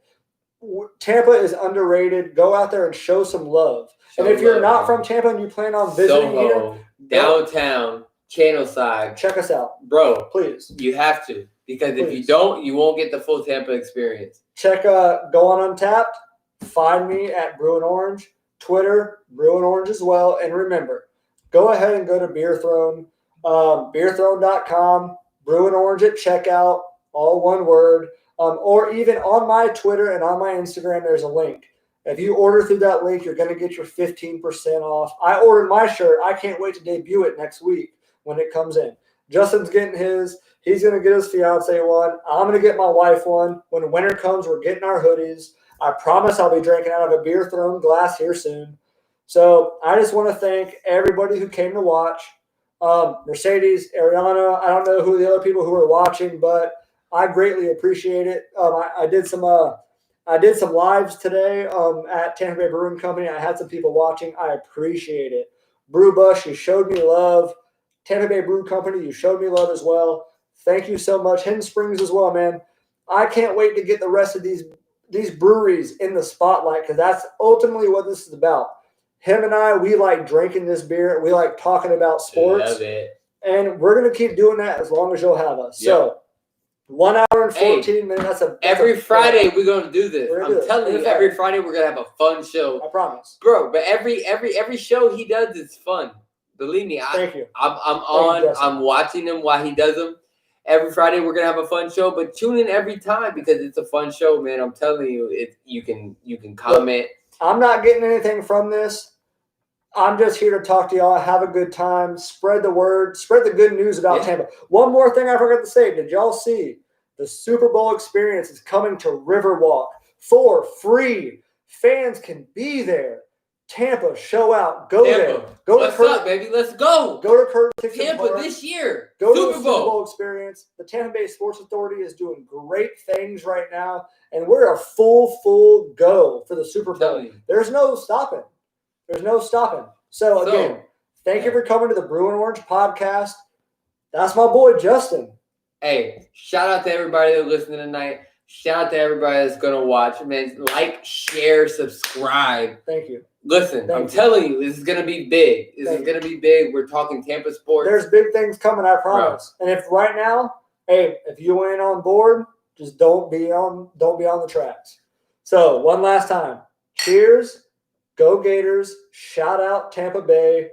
Speaker 1: Tampa is underrated. Go out there and show some love. And if you're not from Tampa and you plan on visiting
Speaker 3: Soho, downtown, Channelside,
Speaker 1: check us out.
Speaker 3: Bro,
Speaker 1: please.
Speaker 3: You have to. Because if you don't, you won't get the full Tampa experience.
Speaker 1: Go on Untapped. Find me at Brew and Orange, Twitter, Brew and Orange as well. And remember, go ahead and go to Beer Throne, beerthrone.com, Brew and Orange at checkout, all one word. Or even on my Twitter and on my Instagram, there's a link. If you order through that link, you're going to get your 15% off. I ordered my shirt. I can't wait to debut it next week when it comes in. Justin's getting his. He's going to get his fiance one. I'm going to get my wife one. When winter comes, we're getting our hoodies. I promise I'll be drinking out of a Beer Throne glass here soon. So I just want to thank everybody who came to watch. Mercedes, Ariana, I don't know who the other people who are watching, but I greatly appreciate it. I did some lives today at Tampa Bay Brewing Company. I had some people watching. I appreciate it. Brew Bus, you showed me love. Tampa Bay Brew Company, you showed me love as well. Thank you so much. Hidden Springs as well, man. I can't wait to get the rest of these breweries in the spotlight because that's ultimately what this is about. Him and I, we like drinking this beer. We like talking about sports.
Speaker 3: Love it.
Speaker 1: And we're going to keep doing that as long as you'll have us. Yep. So 1 hour and 14 minutes.
Speaker 3: Every Friday we're going to do this. I'm telling you, every Friday we're going to have a fun show.
Speaker 1: I promise.
Speaker 3: Bro, but every show he does is fun. Believe me,
Speaker 1: Thank you.
Speaker 3: I'm watching him while he does them. Every Friday we're gonna have a fun show, but tune in every time because it's a fun show, man. I'm telling you, you can comment.
Speaker 1: Look, I'm not getting anything from this. I'm just here to talk to y'all. Have a good time. Spread the word. Spread the good news about Tampa. One more thing I forgot to say. Did y'all see the Super Bowl experience is coming to Riverwalk for free? Fans can be there. Tampa, show out. Go there. Go
Speaker 3: What's up, baby? Let's go.
Speaker 1: Go to Kurt
Speaker 3: Tampa this year.
Speaker 1: Go to the Super Bowl experience. The Tampa Bay Sports Authority is doing great things right now, and we're a full go for the Super Bowl. There's no stopping. So again, thank you for coming to the Brew and Orange podcast. That's my boy Justin.
Speaker 3: Hey, shout out to everybody that's listening tonight. Shout out to everybody that's gonna watch. Man, like, share, subscribe.
Speaker 1: Thank you.
Speaker 3: Listen, I'm telling you, this is gonna be big. This is gonna be big. We're talking Tampa sports.
Speaker 1: There's big things coming, I promise. Bro. And if right now, if you ain't on board, just don't be on the tracks. So one last time, cheers, go Gators, shout out Tampa Bay,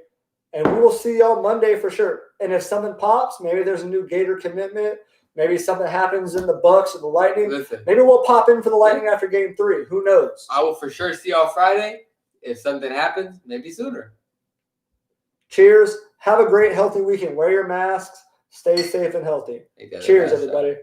Speaker 1: and we will see y'all Monday for sure. And if something pops, maybe there's a new Gator commitment. Maybe something happens in the Bucks or the Lightning.
Speaker 3: Listen,
Speaker 1: maybe we'll pop in for the Lightning after Game 3. Who knows?
Speaker 3: I will for sure see y'all Friday. If something happens, maybe sooner.
Speaker 1: Cheers. Have a great, healthy weekend. Wear your masks. Stay safe and healthy. Cheers, everybody.